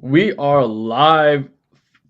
We are live.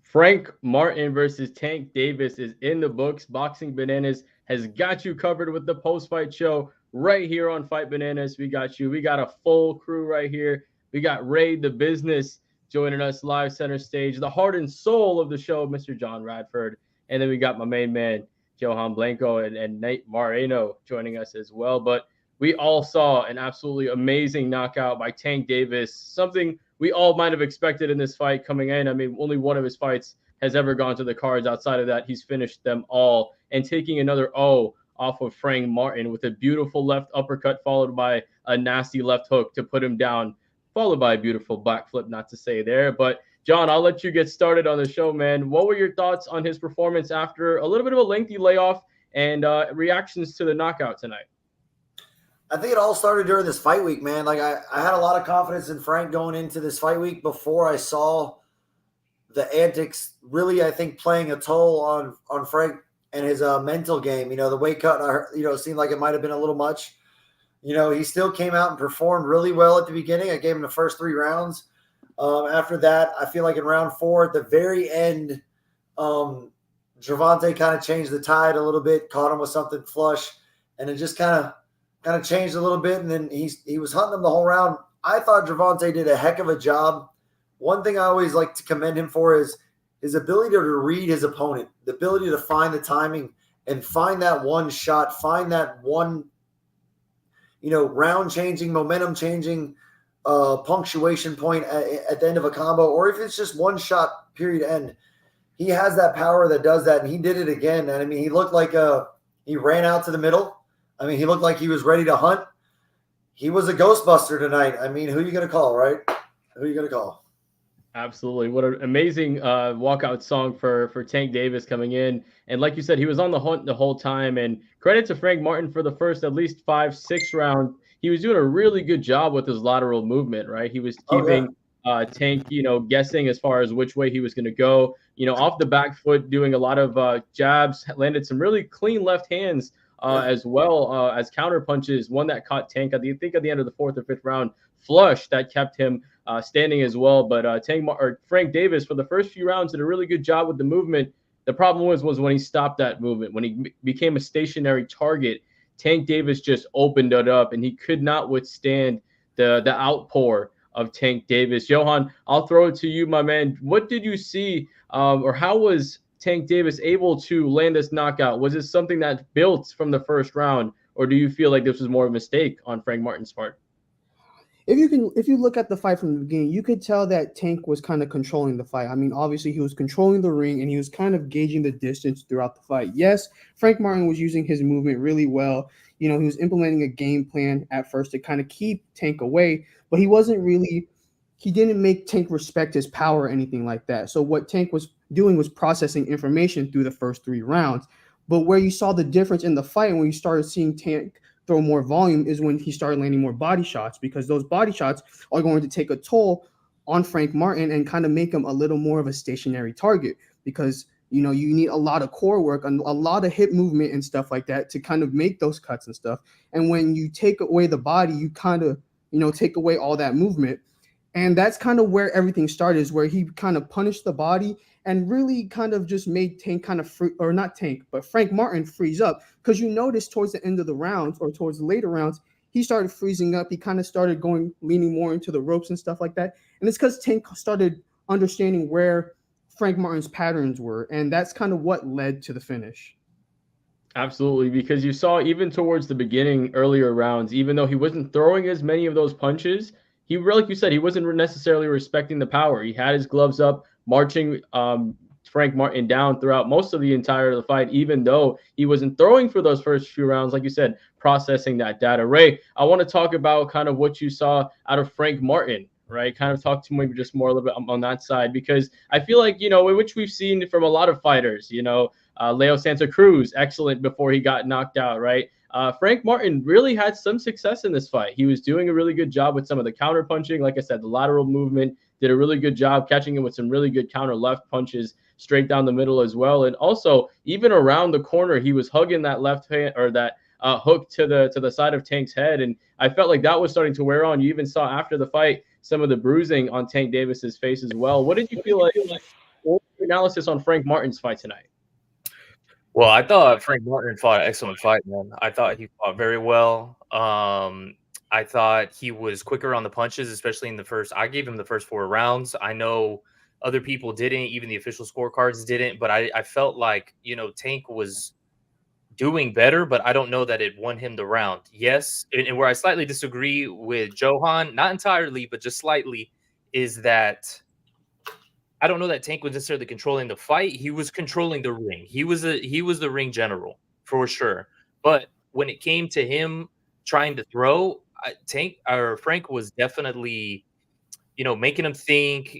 Frank Martin versus Tank Davis is in the books. Boxing Bananas has got you covered with the post-fight show right here on Fight Bananas. We got you. We got a full crew right here. We got Ray the Business joining us live center stage, the heart and soul of the show, Mr. John Radford. And then we got my main man, Johan Blanco and Nate Moreno joining us as well. But we all saw an absolutely amazing knockout by Tank Davis, something we all might have expected in this fight coming in. I mean, only one of his fights has ever gone to the cards. Outside of that, he's finished them all. And taking another O off of Frank Martin with a beautiful left uppercut followed by a nasty left hook to put him down, followed by a beautiful back flip, not to say there. But John, I'll let you get started on the show, man. What were your thoughts on his performance after a little bit of a lengthy layoff and reactions to the knockout tonight? I think it all started during this fight week, man. Like I had a lot of confidence in Frank going into this fight week before I saw the antics really, I think, playing a toll on Frank and his mental game. You know, the weight cut, seemed like it might have been a little much. You know, he still came out and performed really well at the beginning. I gave him the first 3 rounds. After that, I feel like in round 4, at the very end, Gervonta kind of changed the tide a little bit, caught him with something flush, and it just kind of changed a little bit, and then he was hunting him the whole round. I thought Gervonta did a heck of a job. One thing I always like to commend him for is his ability to read his opponent, the ability to find the timing and find that one shot, find that one, round-changing, momentum-changing punctuation point at the end of a combo, or if it's just one shot, period, end. He has that power that does that, and he did it again. And, I mean, he looked like he ran out to the middle. I mean, he looked like he was ready to hunt. He was a Ghostbuster tonight. I mean, who are you going to call, right? Who are you going to call? Absolutely. What an amazing walkout song for Tank Davis coming in. And like you said, he was on the hunt the whole time. And credit to Frank Martin for the first at least 5-6 rounds. He was doing a really good job with his lateral movement, right? He was keeping Tank, guessing as far as which way he was going to go. Off the back foot, doing a lot of jabs, landed some really clean left hands as well as counter punches. One that caught Tank, I think, at the end of the 4th or 5th round, flush that kept him standing as well. But Frank Davis, for the first few rounds, did a really good job with the movement. The problem was when he stopped that movement, when he became a stationary target, Tank Davis just opened it up, and he could not withstand the outpour of Tank Davis. Johan, I'll throw it to you, my man. What did you see, or how was Tank Davis able to land this knockout? Was it something that built from the first round, or do you feel like this was more of a mistake on Frank Martin's part? If you look at the fight from the beginning, you could tell that Tank was kind of controlling the fight. I mean, obviously he was controlling the ring and he was kind of gauging the distance throughout the fight. Yes, Frank Martin was using his movement really well. He was implementing a game plan at first to kind of keep Tank away, but he didn't make Tank respect his power or anything like that. So what Tank was doing was processing information through the first 3 rounds. But where you saw the difference in the fight and when you started seeing Tank throw more volume is when he started landing more body shots, because those body shots are going to take a toll on Frank Martin and kind of make him a little more of a stationary target, because you need a lot of core work and a lot of hip movement and stuff like that to kind of make those cuts and stuff. And when you take away the body, you kind of take away all that movement. And that's kind of where everything started, is where he kind of punished the body and really kind of just made Tank kind of free, or not Tank, but Frank Martin freeze up. Because you notice towards the end of the rounds or towards the later rounds, he started freezing up. He kind of started leaning more into the ropes and stuff like that. And it's because Tank started understanding where Frank Martin's patterns were. And that's kind of what led to the finish. Absolutely, because you saw even towards the beginning, earlier rounds, even though he wasn't throwing as many of those punches, he, like you said, he wasn't necessarily respecting the power. He had his gloves up, marching Frank Martin down throughout most of the entire of the fight, even though he wasn't throwing for those first few rounds, like you said, processing that data. Ray, I want to talk about kind of what you saw out of Frank Martin, right? Kind of talk to maybe just more a little bit on that side, because I feel like, which we've seen from a lot of fighters, Leo Santa Cruz, excellent before he got knocked out, right? Frank Martin really had some success in this fight. He was doing a really good job with some of the counter punching. Like I said, the lateral movement, did a really good job catching him with some really good counter left punches straight down the middle as well. And also, even around the corner, he was hugging that left hand, or that hook to the side of Tank's head. And I felt like that was starting to wear on. You even saw after the fight, some of the bruising on Tank Davis's face as well. What did you feel like? What was your analysis on Frank Martin's fight tonight? Well, I thought Frank Martin fought an excellent fight, man. I thought he fought very well. I thought he was quicker on the punches, especially in the first. I gave him the first 4 rounds. I know other people didn't, even the official scorecards didn't, but I felt like, Tank was doing better, but I don't know that it won him the round. Yes, and where I slightly disagree with Johan, not entirely, but just slightly, is that I don't know that Tank was necessarily controlling the fight. He was controlling the ring. He was the ring general for sure. But when it came to him trying to throw, Frank was definitely, making him think,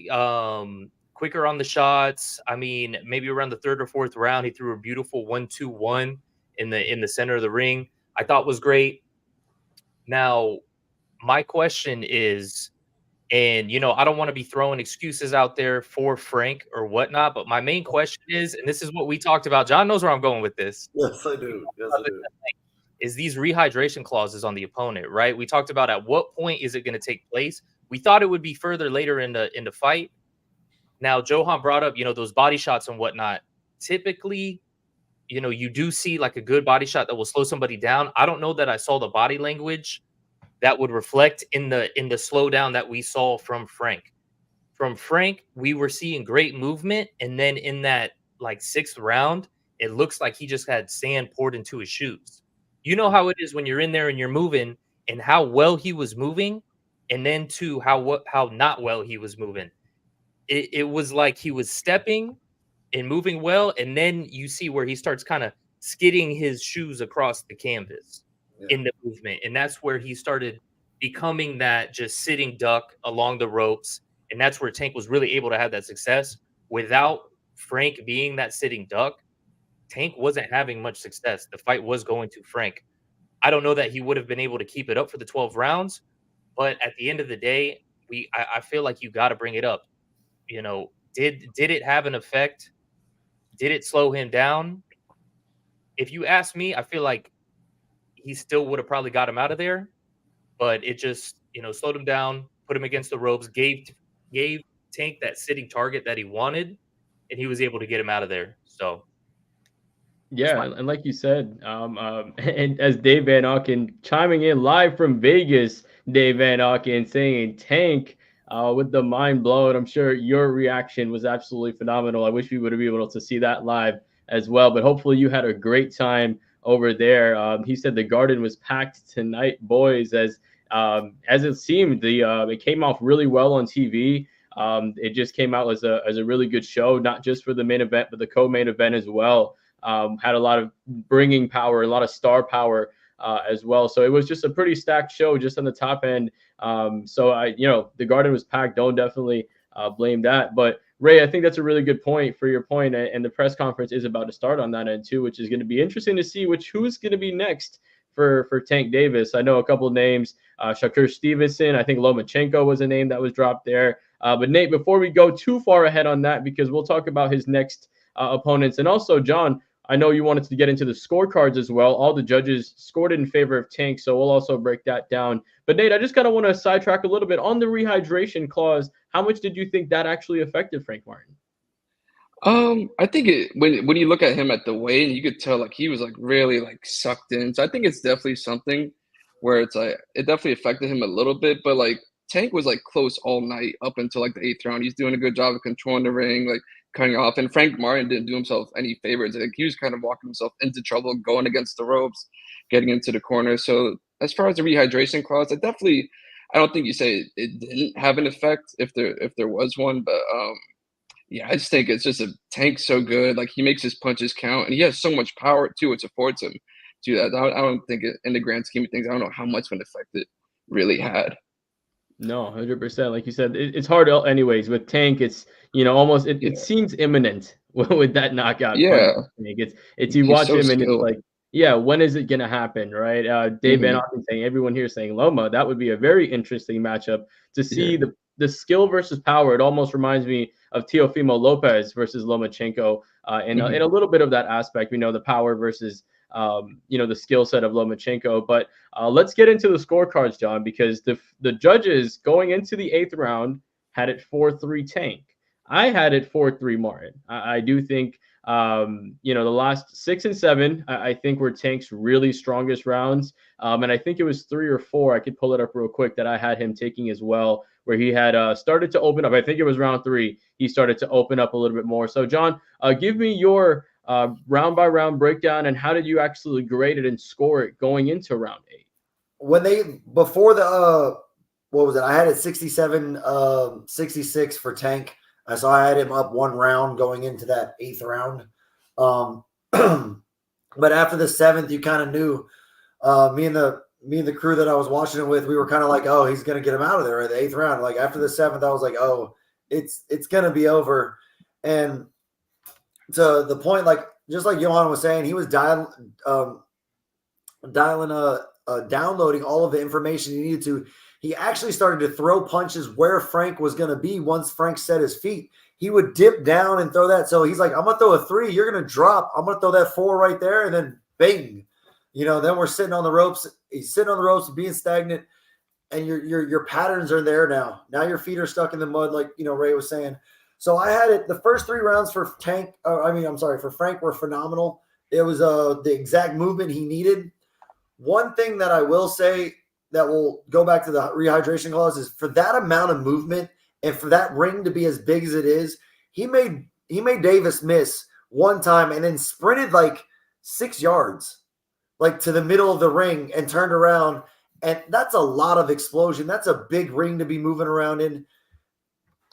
quicker on the shots. I mean, maybe around the 3rd or 4th round, he threw a beautiful 1-2-1 in the center of the ring. I thought was great. Now, my question is, and, I don't want to be throwing excuses out there for Frank or whatnot, but my main question is, and this is what we talked about. John knows where I'm going with this. Yes, I do. Yes, I do. Is these rehydration clauses on the opponent, right? We talked about at what point is it going to take place. We thought it would be further later in the fight. Now, Johan brought up, those body shots and whatnot. Typically, you do see like a good body shot that will slow somebody down. I don't know that I saw the body language that would reflect in the slowdown that we saw from Frank. From Frank, we were seeing great movement, and then in that like 6th round, it looks like he just had sand poured into his shoes. You know how it is when you're in there and you're moving, and how well he was moving, and then to how not well he was moving. It was like he was stepping and moving well, and then you see where he starts kind of skidding his shoes across the canvas in the movement. And that's where he started becoming that just sitting duck along the ropes. And that's where Tank was really able to have that success. Without Frank being that sitting duck, Tank wasn't having much success. The fight was going to Frank. I don't know that he would have been able to keep it up for the 12 rounds, but at the end of the day, I feel like you got to bring it up. Did it have an effect? Did it slow him down? If you ask me, I feel like he still would have probably got him out of there, but it just, slowed him down, put him against the ropes, gave Tank that sitting target that he wanted, and he was able to get him out of there. So, yeah, and like you said, and as Dave Van Auken chiming in live from Vegas, Dave Van Auken saying Tank with the mind blown. I'm sure your reaction was absolutely phenomenal. I wish we would have been able to see that live as well, but hopefully you had a great time over there. He said the Garden was packed tonight, boys, as it seemed. It came off really well on TV. It just came out as a really good show, not just for the main event, but the co-main event as well. Had a lot of bringing power, a lot of star power as well. So it was just a pretty stacked show just on the top end. So the Garden was packed. Don't definitely blame that. But Ray, I think that's a really good point for your point, and the press conference is about to start on that end too, which is going to be interesting to see who's going to be next for Tank Davis. I know a couple of names, Shakur Stevenson. I think Lomachenko was a name that was dropped there. But Nate, before we go too far ahead on that, because we'll talk about his next opponents, and also John, I know you wanted to get into the scorecards as well. All the judges scored it in favor of Tank, so we'll also break that down. But Nate, I just kind of want to sidetrack a little bit on the rehydration clause. How much did you think that actually affected Frank Martin? I think when you look at him at the weigh-in, you could tell like he was like really like sucked in. So I think it's definitely something where it's like it definitely affected him a little bit. But like Tank was like close all night up until like the 8th round. He's doing a good job of controlling the ring, like cutting off. And Frank Martin didn't do himself any favors. Like he was kind of walking himself into trouble, going against the ropes, getting into the corner. So as far as the rehydration clause, I don't think you say it didn't have an effect if there was one, but yeah, I just think it's just a Tank's so good. Like he makes his punches count, and he has so much power too. It affords him to that. I don't think in the grand scheme of things, I don't know how much of an effect it really had. No, 100%. Like you said, it's hard anyways. With Tank, it's almost it seems imminent with that knockout. Yeah, it's you watch so him and skilled. it's like, yeah, when is it gonna happen, right? Dave Van Auken saying, everyone here saying Loma, that would be a very interesting matchup to see the skill versus power. It almost reminds me of Teofimo Lopez versus Lomachenko, and a little bit of that aspect. We know the power versus the skill set of Lomachenko. But let's get into the scorecards, John, because the judges going into the 8th round had it 4-3 Tank. I had it 4-3 Martin. I do think the last 6 and 7, I think were Tank's really strongest rounds. And I think it was 3 or 4. I could pull it up real quick that I had him taking as well, where he had started to open up. I think it was round 3. He started to open up a little bit more. So, John, give me your round by round breakdown, and how did you actually grade it and score it going into round 8? Before the what was it? I had it 67, 66 for Tank. So I had him up 1 round going into that 8th round. But after the 7th, you kind of knew. Me and the crew that I was watching it with, we were kind of like, oh, he's gonna get him out of there at the 8th round. Like after the 7th, I was like, oh, it's gonna be over. And to the point, like just like Johan was saying, he was downloading all of the information he needed to. He actually started to throw punches where Frank was going to be once Frank set his feet. He would dip down and throw that. So he's like, I'm going to throw a 3. You're going to drop. I'm going to throw that 4 right there. And then bang, then we're sitting on the ropes. He's sitting on the ropes being stagnant. And your patterns are there now. Now your feet are stuck in the mud, like, Ray was saying. So I had it. The first 3 rounds for for Frank were phenomenal. It was the exact movement he needed. One thing that I will say that will go back to the rehydration clause is for that amount of movement and for that ring to be as big as it is, he made Davis miss one time and then sprinted like 6 yards, like to the middle of the ring and turned around. And that's a lot of explosion. That's a big ring to be moving around in.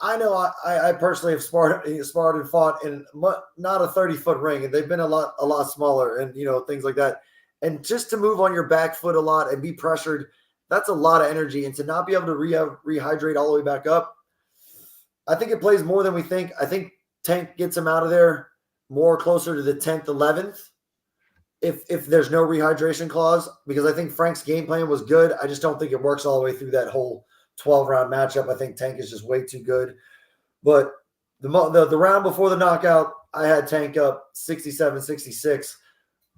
I know I personally have sparred and fought in not a 30-foot ring, and they've been a lot smaller and, things like that. And just to move on your back foot a lot and be pressured, that's a lot of energy. And to not be able to rehydrate all the way back up, I think it plays more than we think. I think Tank gets him out of there more closer to the 10th, 11th if there's no rehydration clause, because I think Frank's game plan was good. I just don't think it works all the way through that whole 12-round matchup. I think Tank is just way too good. But the round before the knockout, I had Tank up 67-66.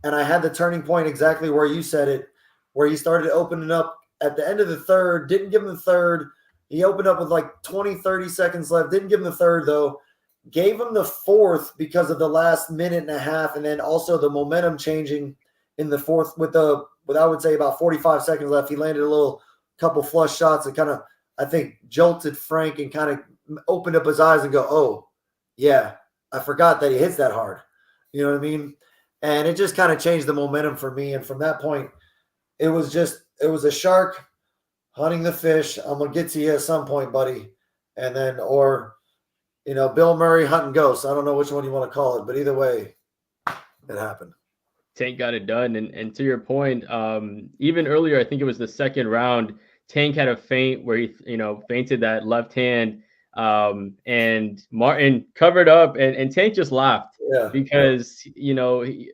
And I had the turning point exactly where you said it, where he started opening up at the end of the 3rd, didn't give him the 3rd. He opened up with like 20, 30 seconds left, didn't give him the 3rd though. Gave him the 4th because of the last minute and a half, and then also the momentum changing in the 4th with I would say about 45 seconds left. He landed a couple flush shots that kind of, I think, jolted Frank and kind of opened up his eyes and go, oh, yeah, I forgot that he hits that hard. You know what I mean? And it just kind of changed the momentum for me. And from that point, it was a shark hunting the fish. I'm going to get to you at some point, buddy. And then, or, Bill Murray hunting ghosts. I don't know which one you want to call it, but either way, it happened. Tank got it done. And to your point, even earlier, I think it was the 2nd round, Tank had a feint where he, feinted that left hand, and Martin covered up, and Tank just laughed. Yeah, because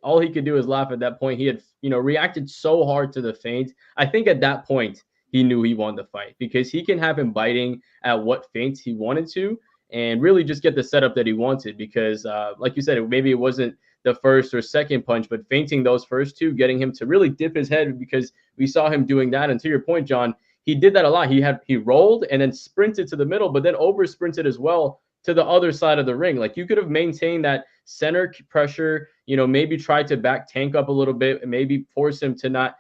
all he could do is laugh at that point. He had reacted so hard to the feint. I think at that point he knew he won the fight, because he can have him biting at what feints he wanted to and really just get the setup that he wanted. Because like you said, maybe it wasn't the 1st or 2nd punch, but feinting those first 2, getting him to really dip his head, because we saw him doing that. And to your point, John, he did that a lot. He rolled and then sprinted to the middle, but then over sprinted as well to the other side of the ring. Like, you could have maintained that center pressure, maybe try to back Tank up a little bit and maybe force him to not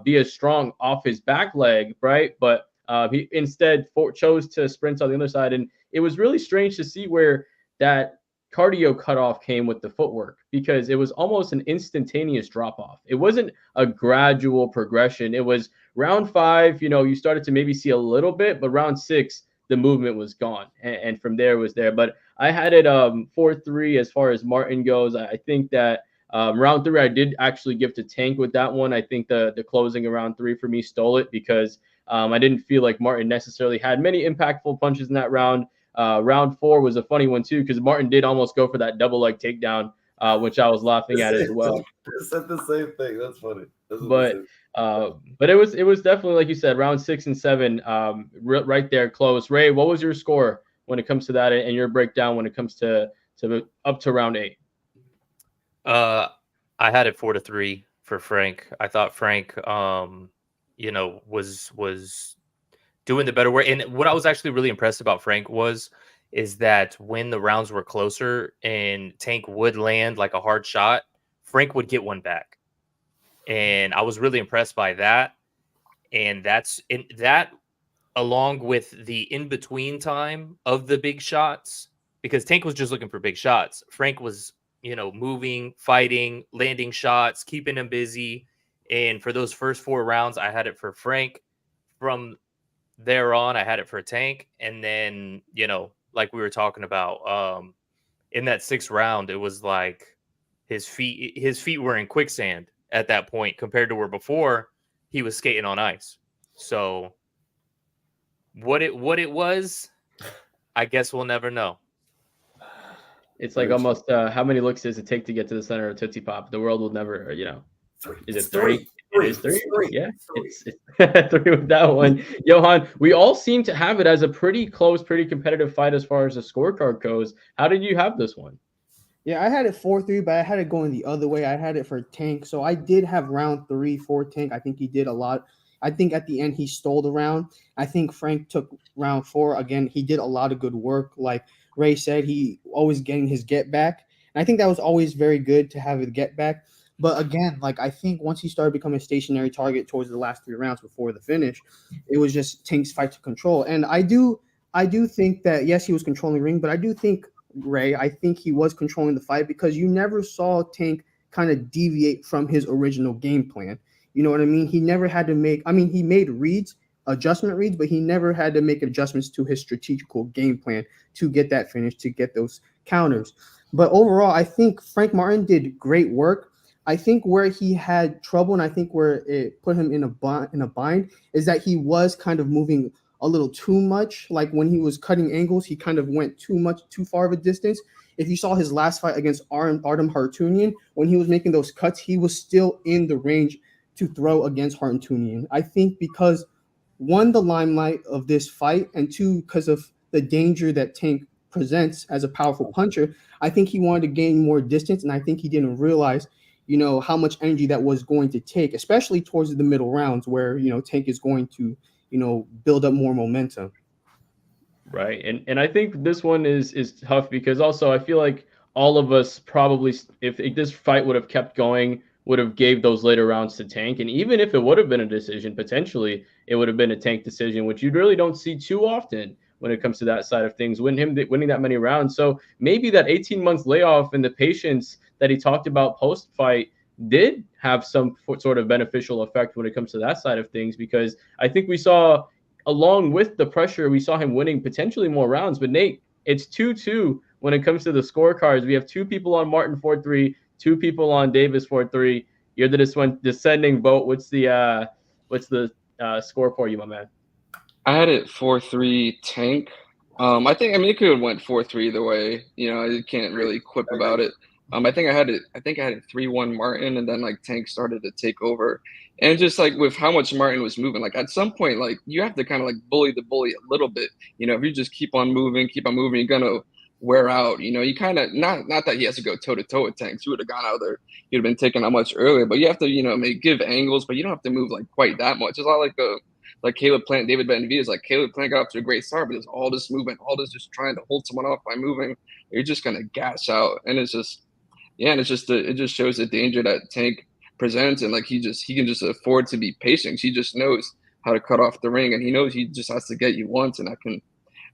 be as strong off his back leg, right? But he instead chose to sprint on the other side. And it was really strange to see where that cardio cutoff came with the footwork, because it was almost an instantaneous drop off. It wasn't a gradual progression. It was round 5, you started to maybe see a little bit, but round 6, the movement was gone. And from there it was there. But I had it 4-3 as far as Martin goes. I think that round 3, I did actually give to Tank with that one. I think the closing of round 3 for me stole it, because I didn't feel like Martin necessarily had many impactful punches in that round. Round 4 was a funny one too, because Martin did almost go for that double leg takedown, which I was laughing at as well. They said the same thing. That's funny. But it was definitely, like you said, round 6 and 7, right there close. Ray, what was your score when it comes to that, and your breakdown when it comes to up to round 8? I had it 4-3 for Frank. I thought Frank, you know, was doing the better work. And what I was actually really impressed about Frank is that when the rounds were closer and Tank would land like a hard shot, Frank would get one back. And I was really impressed by that. And that along with the in-between time of the big shots, because Tank was just looking for big shots. Frank was, you know, moving, fighting, landing shots, keeping him busy. And for those first 4 rounds, I had it for Frank. From there on, I had it for Tank. And then, you know, like we were talking about, in that 6th round, it was like his feet were in quicksand at that point compared to where before he was skating on ice. So what it was, I guess we'll never know. It's like almost how many looks does it take to get to the center of Tootsie Pop? The world will never, you know. Is it 3? It is 3. Yeah, it's 3 with that one. Johan, we all seem to have it as a pretty close, pretty competitive fight as far as the scorecard goes. How did you have this one? Yeah, I had it 4-3, but I had it going the other way. I had it for Tank. So I did have round 3 for Tank. I think he did a lot. I think at the end he stole the round. I think Frank took round 4. Again, he did a lot of good work. Like Ray said, he always getting his get back. And I think that was always very good to have a get back. But again, like I think once he started becoming a stationary target towards the last 3 rounds before the finish, it was just Tank's fight to control. And I do think that, yes, he was controlling the ring, but I do think, Ray, I think he was controlling the fight because you never saw Tank kind of deviate from his original game plan. You know what I mean? He never had to make, I mean, he made adjustment reads, but he never had to make adjustments to his strategical game plan to get that finish, to get those counters. But overall, I think Frank Martin did great work. I think where he had trouble, and I think where it put him in a bind, is that he was kind of moving a little too much. Like when he was cutting angles, he kind of went too far of a distance. If you saw his last fight against Artem Hartunian, when he was making those cuts, he was still in the range to throw against Hartunian. I think because, 1, the limelight of this fight, and 2, because of the danger that Tank presents as a powerful puncher, I think he wanted to gain more distance, and I think he didn't realize, you know, how much energy that was going to take, especially towards the middle rounds where, you know, Tank is going to, you know, build up more momentum. Right. And I think this one is tough because also I feel like all of us probably, if this fight would have kept going, would have gave those later rounds to Tank. And even if it would have been a decision, potentially it would have been a Tank decision, which you really don't see too often when it comes to that side of things, winning that many rounds. So maybe that 18 months layoff and the patience that he talked about post-fight did have some sort of beneficial effect when it comes to that side of things, because I think we saw, along with the pressure, we saw him winning potentially more rounds. But Nate, it's 2-2 when it comes to the scorecards. We have 2 people on Martin 4-3, 2 people on Davis 4-3. You're the descending vote. What's the score for you, my man? I had it 4-3 Tank. I think it could have went 4-3 either way. You know, I can't really quip about it. I think I had it 3-1 Martin, and then like Tank started to take over. And just like with how much Martin was moving, like at some point, like you have to kind of like bully the bully a little bit. You know, if you just keep on moving, you're gonna wear out. You know, you kind of not that he has to go toe to toe with Tanks. You would have gone out there, you'd have been taken out much earlier. But you have to, you know, give angles, but you don't have to move like quite that much. It's a lot like Caleb Plant, David Benavidez. Like Caleb Plant got off to a great start, but there's all this movement, all this just trying to hold someone off by moving. You're just gonna gas out, and it's just. Yeah, and it just shows the danger that Tank presents, and like he can just afford to be patient. He just knows how to cut off the ring, and he knows he just has to get you once, and that can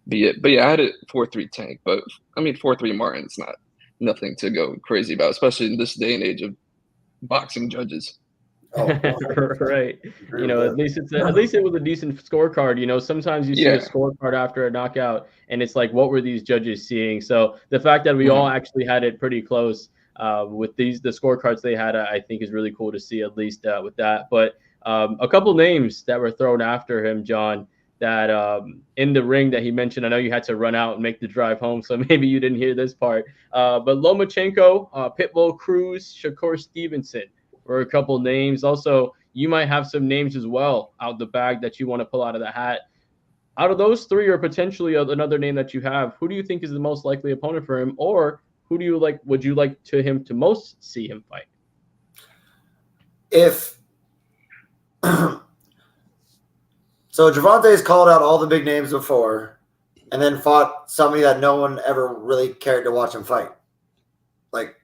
be it. But yeah, I had it 4-3 Tank, but I mean 4-3 Martin's nothing to go crazy about, especially in this day and age of boxing judges. Oh, right. You know, at least it was a decent scorecard. You know, sometimes you see a scorecard after a knockout, and it's like, what were these judges seeing? So the fact that we all actually had it pretty close. With the scorecards they had, I think is really cool to see, at least with that. But a couple names that were thrown after him, John, that in the ring that he mentioned. I know you had to run out and make the drive home, so maybe you didn't hear this part. But Lomachenko, Pitbull Cruz, Shakur Stevenson were a couple names. Also, you might have some names as well out the bag that you want to pull out of the hat. Out of those 3, or potentially another name that you have, who do you think is the most likely opponent for him, or who do you like? Would you like him to most see him fight? if so, Gervonta has called out all the big names before, and then fought somebody that no one ever really cared to watch him fight. Like,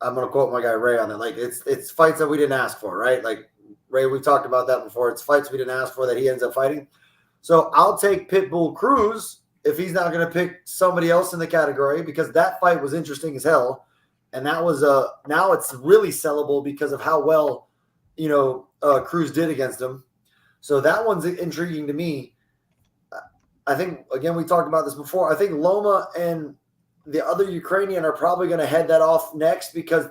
I'm gonna quote my guy Ray on that. Like, it's fights that we didn't ask for, right? Like Ray, we talked about that before. It's fights we didn't ask for that he ends up fighting. So I'll take Pitbull Cruz if he's not going to pick somebody else in the category, because that fight was interesting as hell, and that was now it's really sellable because of how well Cruz did against him. So that one's intriguing to me. I think, again, we talked about this before. I think Loma and the other Ukrainian are probably going to head that off next, because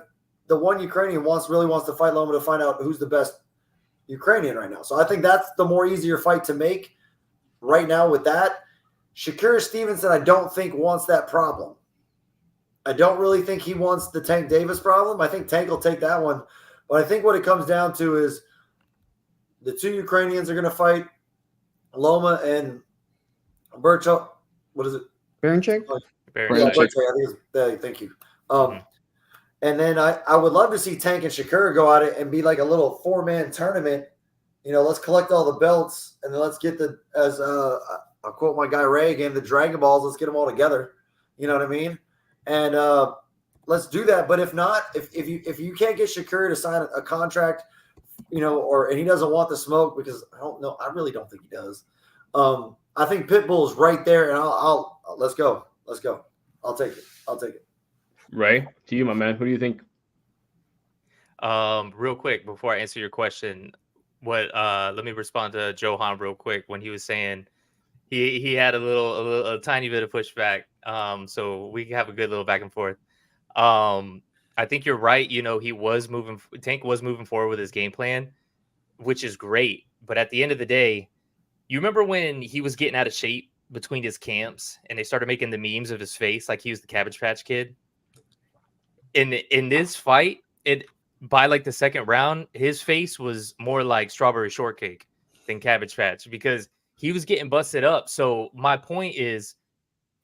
the one Ukrainian really wants to fight Loma to find out who's the best Ukrainian right now. So I think that's the more easier fight to make right now with that. Shakur Stevenson, I don't think wants that problem. I don't really think he wants the Tank Davis problem. I think Tank will take that one. But I think what it comes down to is the two Ukrainians are going to fight, Loma and Bercho. What is it? Baranchek? Yeah, Bercho, thank you. And then I would love to see Tank and Shakur go at it and be like a little 4-man tournament. Let's collect all the belts, and then let's get I'll quote my guy Ray again, the Dragon Balls. Let's get them all together. You know what I mean? And let's do that. But if not, if you can't get Shakur to sign a contract, and he doesn't want the smoke, because I really don't think he does. I think Pitbull's right there, and I'll let's go. I'll take it. Ray, to you, my man. Who do you think? Real quick before I answer your question, let me respond to Johan real quick when he was saying he had a tiny bit of pushback. So we can have a good little back and forth. I think you're right. Tank was moving forward with his game plan, which is great. But at the end of the day, you remember when he was getting out of shape between his camps and they started making the memes of his face like he was the Cabbage Patch Kid? In this fight, by like the second round, his face was more like Strawberry Shortcake than Cabbage Patch, because he was getting busted up. So my point is,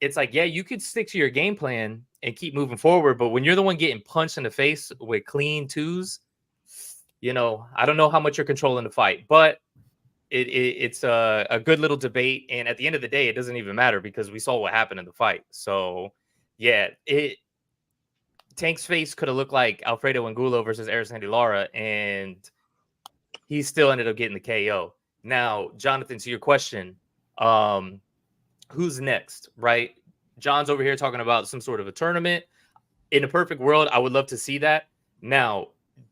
it's like, yeah, you could stick to your game plan and keep moving forward, but when you're the one getting punched in the face with clean twos, I don't know how much you're controlling the fight, but it's a good little debate. And at the end of the day, it doesn't even matter because we saw what happened in the fight. So yeah, Tank's face could have looked like Alfredo Angulo versus Arisandy Lara, and he still ended up getting the KO. Now, Jonathan, to your question, who's next, right? John's over here talking about some sort of a tournament. In a perfect world, I would love to see that. Now,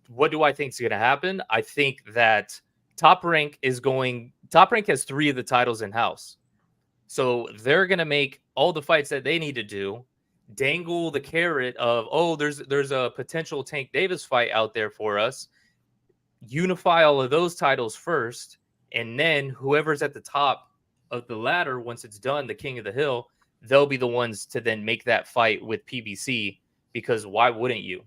what do I think is going to happen? I think that Top Rank has 3 of the titles in-house. So they're going to make all the fights that they need to do, dangle the carrot of, there's a potential Tank Davis fight out there for us, unify all of those titles first, and then whoever's at the top of the ladder, once it's done, the King of the Hill, they'll be the ones to then make that fight with PBC, because why wouldn't you?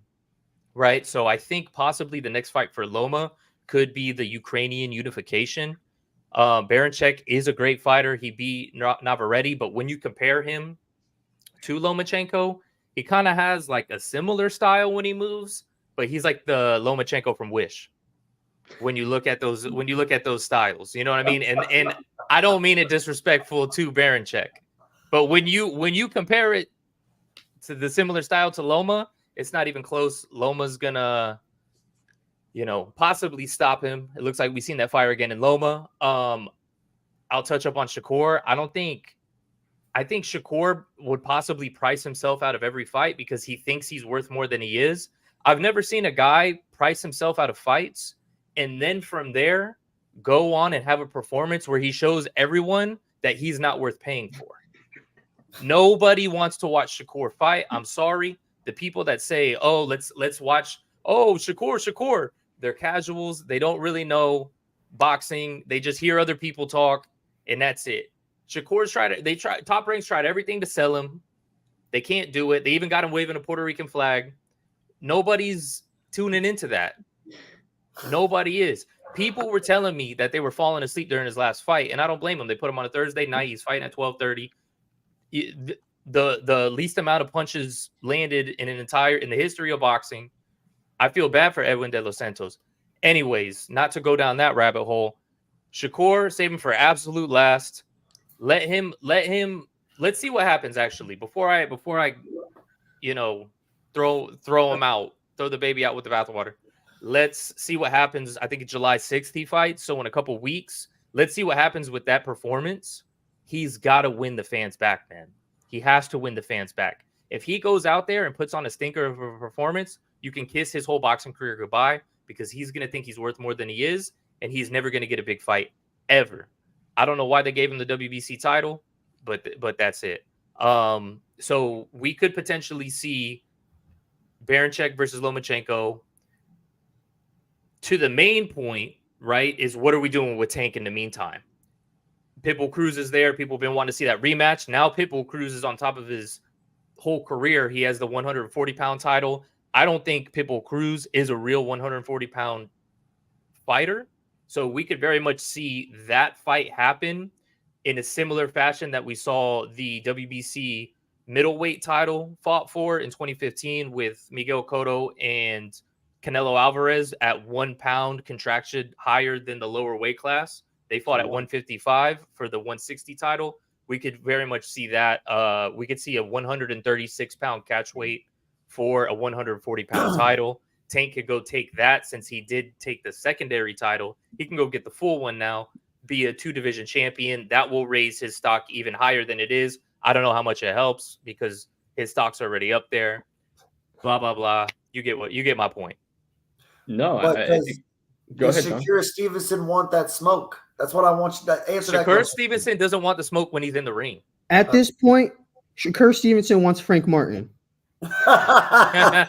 Right? So I think possibly the next fight for Loma could be the Ukrainian unification. Baranchek is a great fighter. He beat Navarrete, but when you compare him to Lomachenko, he kind of has like a similar style when he moves, but he's like the Lomachenko from Wish. When you look at those styles, you know what I mean? And I don't mean it disrespectful to Baranchek, but when you compare it to the similar style to Loma, it's not even close. Loma's gonna, possibly stop him. It looks like we've seen that fire again in Loma. I'll touch up on Shakur. I think Shakur would possibly price himself out of every fight because he thinks he's worth more than he is. I've never seen a guy price himself out of fights and then from there go on and have a performance where he shows everyone that he's not worth paying for. Nobody wants to watch Shakur fight. I'm sorry. The people that say, "Oh, let's watch," Shakur, they're casuals. They don't really know boxing. They just hear other people talk, and that's it. Shakur's Top Rank's tried everything to sell him. They can't do it. They even got him waving a Puerto Rican flag. Nobody's tuning into that. Nobody is. People were telling me that they were falling asleep during his last fight, and I don't blame them. They put him on a Thursday night. He's fighting at 12:30. The least amount of punches landed in the history of boxing. I feel bad for Edwin De Los Santos. Anyways, not to go down that rabbit hole. Shakur, save him for absolute last. Let's see what happens actually before I throw him out, throw the baby out with the bathwater. Let's see what happens. I think July 6th he fights, so in a couple weeks, let's see what happens with that performance. He's got to win the fans back, man. He has to win the fans back. If he goes out there and puts on a stinker of a performance, you can kiss his whole boxing career goodbye, because he's going to think he's worth more than he is, and he's never going to get a big fight ever. I don't know why they gave him the WBC title, but that's it. So we could potentially see Baranchyk versus Lomachenko. To the main point, right, is what are we doing with Tank in the meantime? Pitbull Cruz is there. People have been wanting to see that rematch. Now Pitbull Cruz is on top of his whole career. He has the 140-pound title. I don't think Pitbull Cruz is a real 140-pound fighter. So we could very much see that fight happen in a similar fashion that we saw the WBC middleweight title fought for in 2015 with Miguel Cotto and Canelo Alvarez at 1 pound contraction higher than the lower weight class. They fought at 155 for the 160 title. We could very much see that. We could see a 136-pound catch weight for a 140-pound title. Tank could go take that, since he did take the secondary title. He can go get the full one now, be a 2-division champion. That will raise his stock even higher than it is. I don't know how much it helps, because his stock's already up there. Blah, blah, blah. You get my point. No, go ahead. Shakur Stevenson want that smoke? That's what I want you to answer. Shakur Stevenson doesn't want the smoke when he's in the ring. At this point, Shakur Stevenson wants Frank Martin. I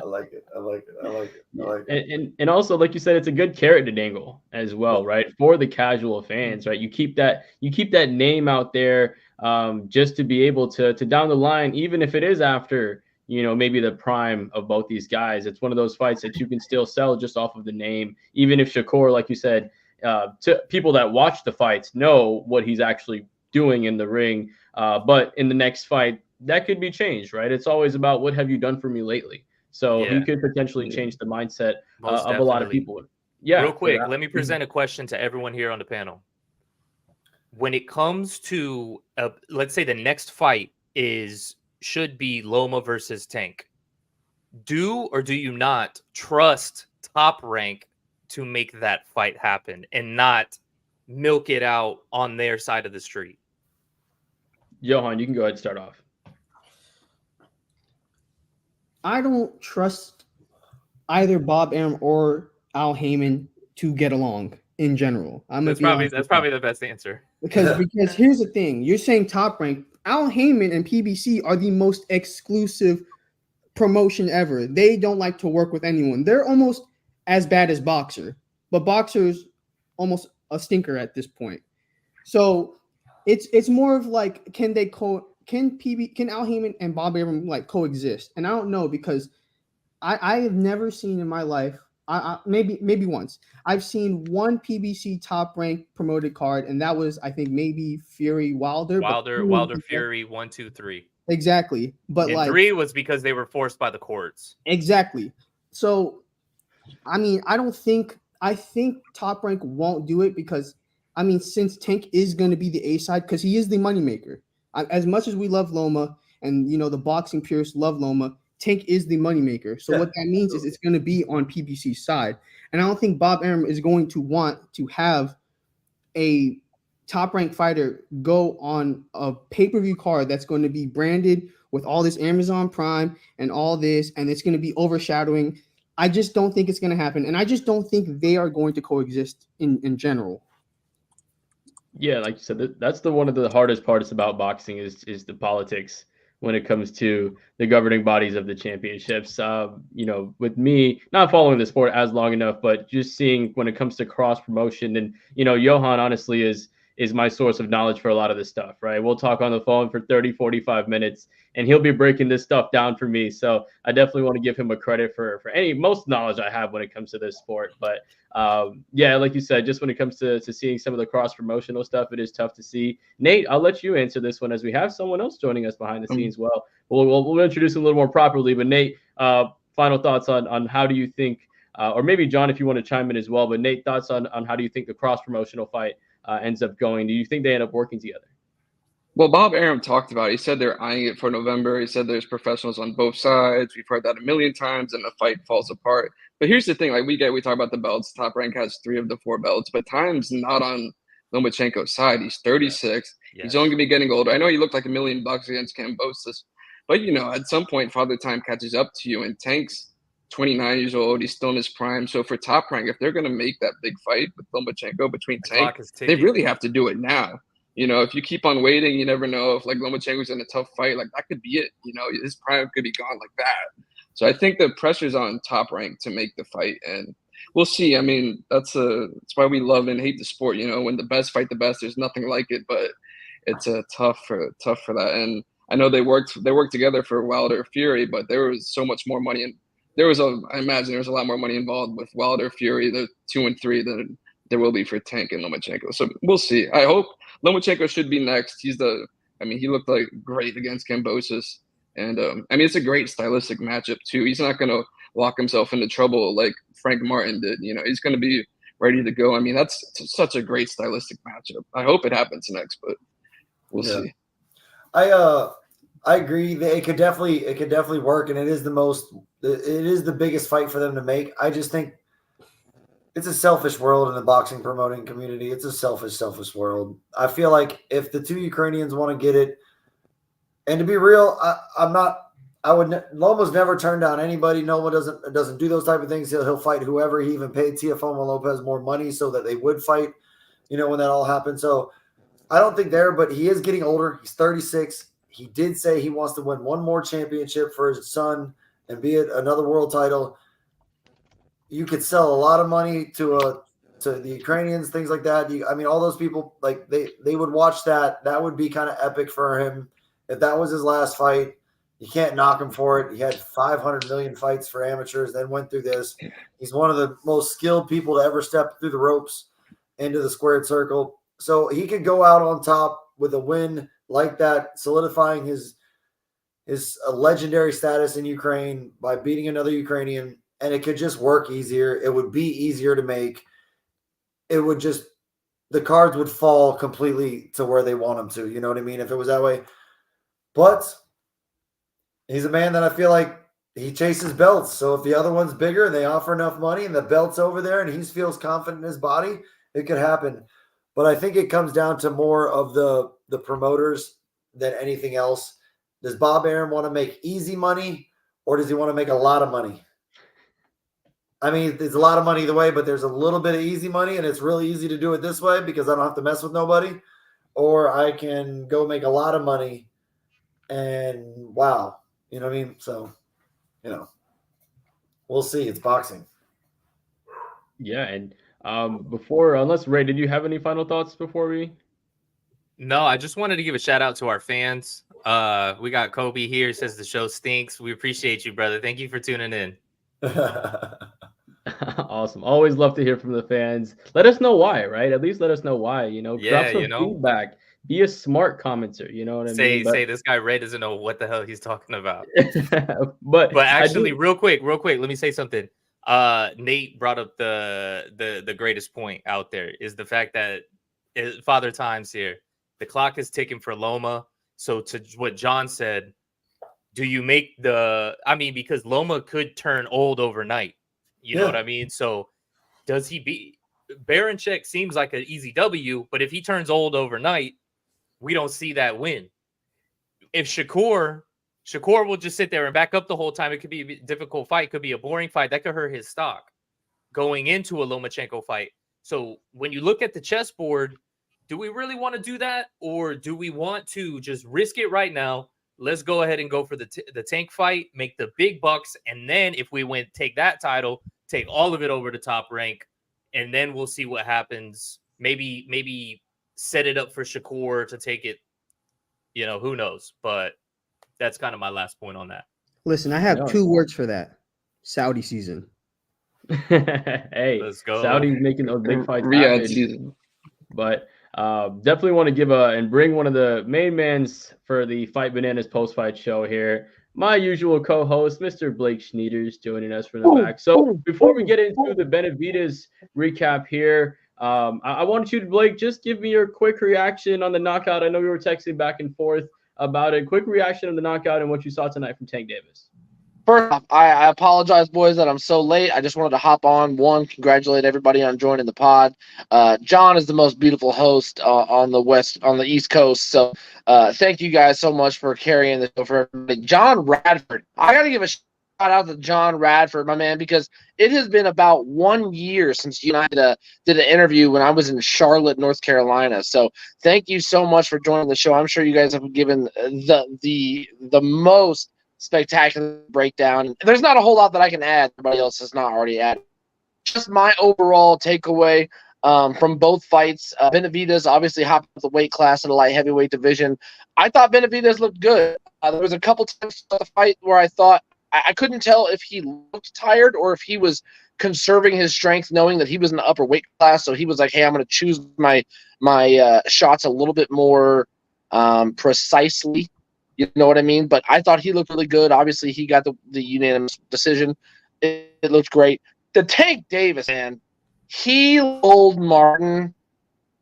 like it. And also, like you said, it's a good carrot to dangle as well, right? For the casual fans, right? You keep that name out there, just to be able to down the line, even if it is after, maybe the prime of both these guys. It's one of those fights that you can still sell just off of the name, even if Shakur, like you said, to people that watch the fights know what he's actually doing in the ring. But in the next fight, that could be changed, right? It's always about what have you done for me lately. So he could potentially change the mindset of a lot of people. Yeah. Real quick, let me present a question to everyone here on the panel. When it comes to, let's say the next fight should be Loma versus Tank. Do or do you not trust Top Rank to make that fight happen and not milk it out on their side of the street? Johan, you can go ahead and start off. I don't trust either Bob Arum or Al Heyman to get along in general. That's probably the best answer. Because here's the thing. You're saying Top Rank. Al Heyman and PBC are the most exclusive promotion ever. They don't like to work with anyone. They're almost as bad as Boxer. But Boxer's almost a stinker at this point. So it's more of like, can Al Heyman and Bob Arum like coexist? And I don't know, because I have never seen in my life, maybe once, I've seen one PBC Top Rank promoted card, and that was, I think, maybe Fury Wilder Fury 1, 2, 3. Exactly. But and 3 was because they were forced by the courts. Exactly. So I mean, I think Top Rank won't do it, because I mean, since Tank is going to be the A side, because he is the moneymaker. As much as we love Loma, and the boxing purists love Loma, Tank is the moneymaker. So what that means is it's going to be on PBC's side. And I don't think Bob Arum is going to want to have a Top Rank fighter go on a pay-per-view card that's going to be branded with all this Amazon Prime and all this, and it's going to be overshadowing. I just don't think it's going to happen. And I just don't think they are going to coexist in general. Yeah, like you said, that's one of the hardest parts about boxing is the politics when it comes to the governing bodies of the championships. With me not following the sport as long enough, but just seeing when it comes to cross promotion, and Johan honestly is my source of knowledge for a lot of this stuff, right? We'll talk on the phone for 30, 45 minutes, and he'll be breaking this stuff down for me. So I definitely want to give him a credit for most knowledge I have when it comes to this sport. But yeah, like you said, just when it comes to seeing some of the cross promotional stuff, it is tough to see. Nate, I'll let you answer this one, as we have someone else joining us behind the scenes. We'll introduce him a little more properly. But Nate, final thoughts on how do you think or maybe John, if you want to chime in as well. But Nate, thoughts on how do you think the cross promotional fight ends up going? Do you think they end up working together? Well, Bob Arum talked about it. He said they're eyeing it for November. He said there's professionals on both sides. We've heard that a million times, and the fight falls apart. But here's the thing: like we talk about the belts. Top Rank has 3 of the 4 belts, but time's not on Lomachenko's side. He's 36. Yes. He's only gonna be getting older. I know he looked like $1 million against Kambosos, but at some point, Father Time catches up to you. And Tank's 29 years old. He's still in his prime. So for Top Rank, if they're gonna make that big fight with Lomachenko between Tank, they really have to do it now. If you keep on waiting, you never know if like Lomachenko's in a tough fight, like that could be it. His prime could be gone like that. So I think the pressure's on Top Rank to make the fight, and we'll see. I mean, that's why we love and hate the sport. When the best fight the best, there's nothing like it. But it's tough for that. And I know they worked together for Wilder Fury, but there was so much more money, and I imagine there was a lot more money involved with Wilder Fury, the 2 and 3 than there will be for Tank and Lomachenko. So we'll see. I hope Lomachenko should be next. He looked like great against Kambosos. And it's a great stylistic matchup too. He's not going to lock himself into trouble like Frank Martin did. He's going to be ready to go. That's such a great stylistic matchup. I hope it happens next, but we'll see. I agree that it could definitely work, and it is the biggest fight for them to make. I just think it's a selfish world in the boxing promoting community. It's a selfish world. I feel like if the 2 Ukrainians want to get it, and to be real, Loma's never turned down anybody. Loma doesn't do those type of things. He'll fight whoever. He even paid Teofimo Lopez more money so that they would fight, when that all happened. So I don't think but he is getting older. He's 36. He did say he wants to win one more championship for his son and be it another world title. You could sell a lot of money to the Ukrainians, things like that. All those people, like they would watch that. That would be kind of epic for him if that was his last fight. You can't knock him for it. He had 500 million fights for amateurs, then went through this. He's one of the most skilled people to ever step through the ropes into the squared circle. So he could go out on top with a win like that, solidifying his legendary status in Ukraine by beating another Ukrainian. And it could just work easier. It would be easier to make. It would just, the cards would fall completely to where they want them to. You know what I mean? If it was that way. But he's a man that I feel like he chases belts. So if the other one's bigger and they offer enough money and the belt's over there and he feels confident in his body, it could happen. But I think it comes down to more of the promoters than anything else. Does Bob Arum want to make easy money, or does he want to make a lot of money? There's a lot of money either way, but there's a little bit of easy money, and it's really easy to do it this way because I don't have to mess with nobody. Or I can go make a lot of money and wow. You know what I mean? So, we'll see. It's boxing. Yeah, and unless Ray, did you have any final thoughts before we? No, I just wanted to give a shout out to our fans. We got Kobe here, says the show stinks. We appreciate you, brother. Thank you for tuning in. Awesome. Always love to hear from the fans. Let us know why, right? At least let us know why, drop some feedback. Be a smart commenter, you know what I mean? Say this guy Ray doesn't know what the hell he's talking about. but actually, real quick, let me say something. Nate brought up the greatest point out there is the fact that Father Time's here. The clock is ticking for Loma. So to what John said, do you make because Loma could turn old overnight. You know what I mean? So does he be Baranchek seems like an easy W, but if he turns old overnight, we don't see that win. If Shakur will just sit there and back up the whole time, it could be a difficult fight, could be a boring fight. That could hurt his stock going into a Lomachenko fight. So when you look at the chessboard, do we really want to do that? Or do we want to just risk it right now? Let's go ahead and go for the Tank fight, make the big bucks. And then if we take that title, take all of it over to Top Rank, and then we'll see what happens. Maybe set it up for Shakur to take it. Who knows? But that's kind of my last point on that. Listen, I have 2 words for that. Saudi season. Hey, let's go. Saudi's making those big fights Riyadh season. But definitely want to give and bring one of the main mans for the Fight Bananas post-fight show here. my usual co-host, Mr. Blake Schneiders, joining us from the back. So before we get into the Benavidez recap here, I want you to, Blake, just give me your quick reaction on the knockout. I know we were texting back and forth about it. Quick reaction on the knockout and what you saw tonight from Tank Davis. First off, I apologize, boys, that I'm so late. I just wanted to hop on. One, congratulate everybody on joining the pod. John is the most beautiful host on the East Coast. So thank you guys so much for carrying the show for everybody. John Radford. I got to give a shout out to John Radford, my man, because it has been about 1 year since you and I did an interview when I was in Charlotte, North Carolina. So thank you so much for joining the show. I'm sure you guys have given the most spectacular breakdown. There's not a whole lot that I can add. Everybody else has not already added. Just my overall takeaway from both fights. Benavidez obviously hopped up the weight class in the light heavyweight division. I thought Benavidez looked good. There was a couple times in the fight where I thought I couldn't tell if he looked tired or if he was conserving his strength, knowing that he was in the upper weight class. So he was like, "Hey, I'm going to choose my shots a little bit more precisely." You know what I mean? But I thought he looked really good. Obviously, he got the unanimous decision. It looked great. The Tank Davis, man, he lulled Martin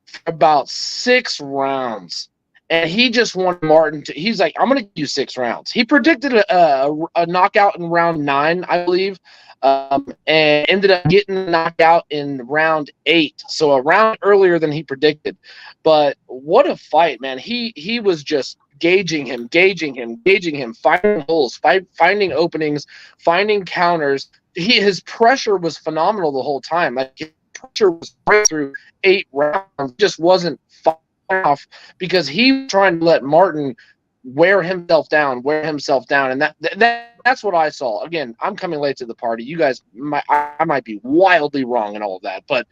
for about 6 rounds. And he just wanted Martin to – he's like, I'm going to give you 6 rounds. He predicted a knockout in round 9, I believe, and ended up getting the knockout in round 8. So a round earlier than he predicted. But what a fight, man. He was just – gauging him, finding holes, finding openings, finding counters. His pressure was phenomenal the whole time. Like, his pressure was right through 8 rounds. Just wasn't off because he was trying to let Martin wear himself down, and that's what I saw. Again, I'm coming late to the party. You guys, I might be wildly wrong in all of that, but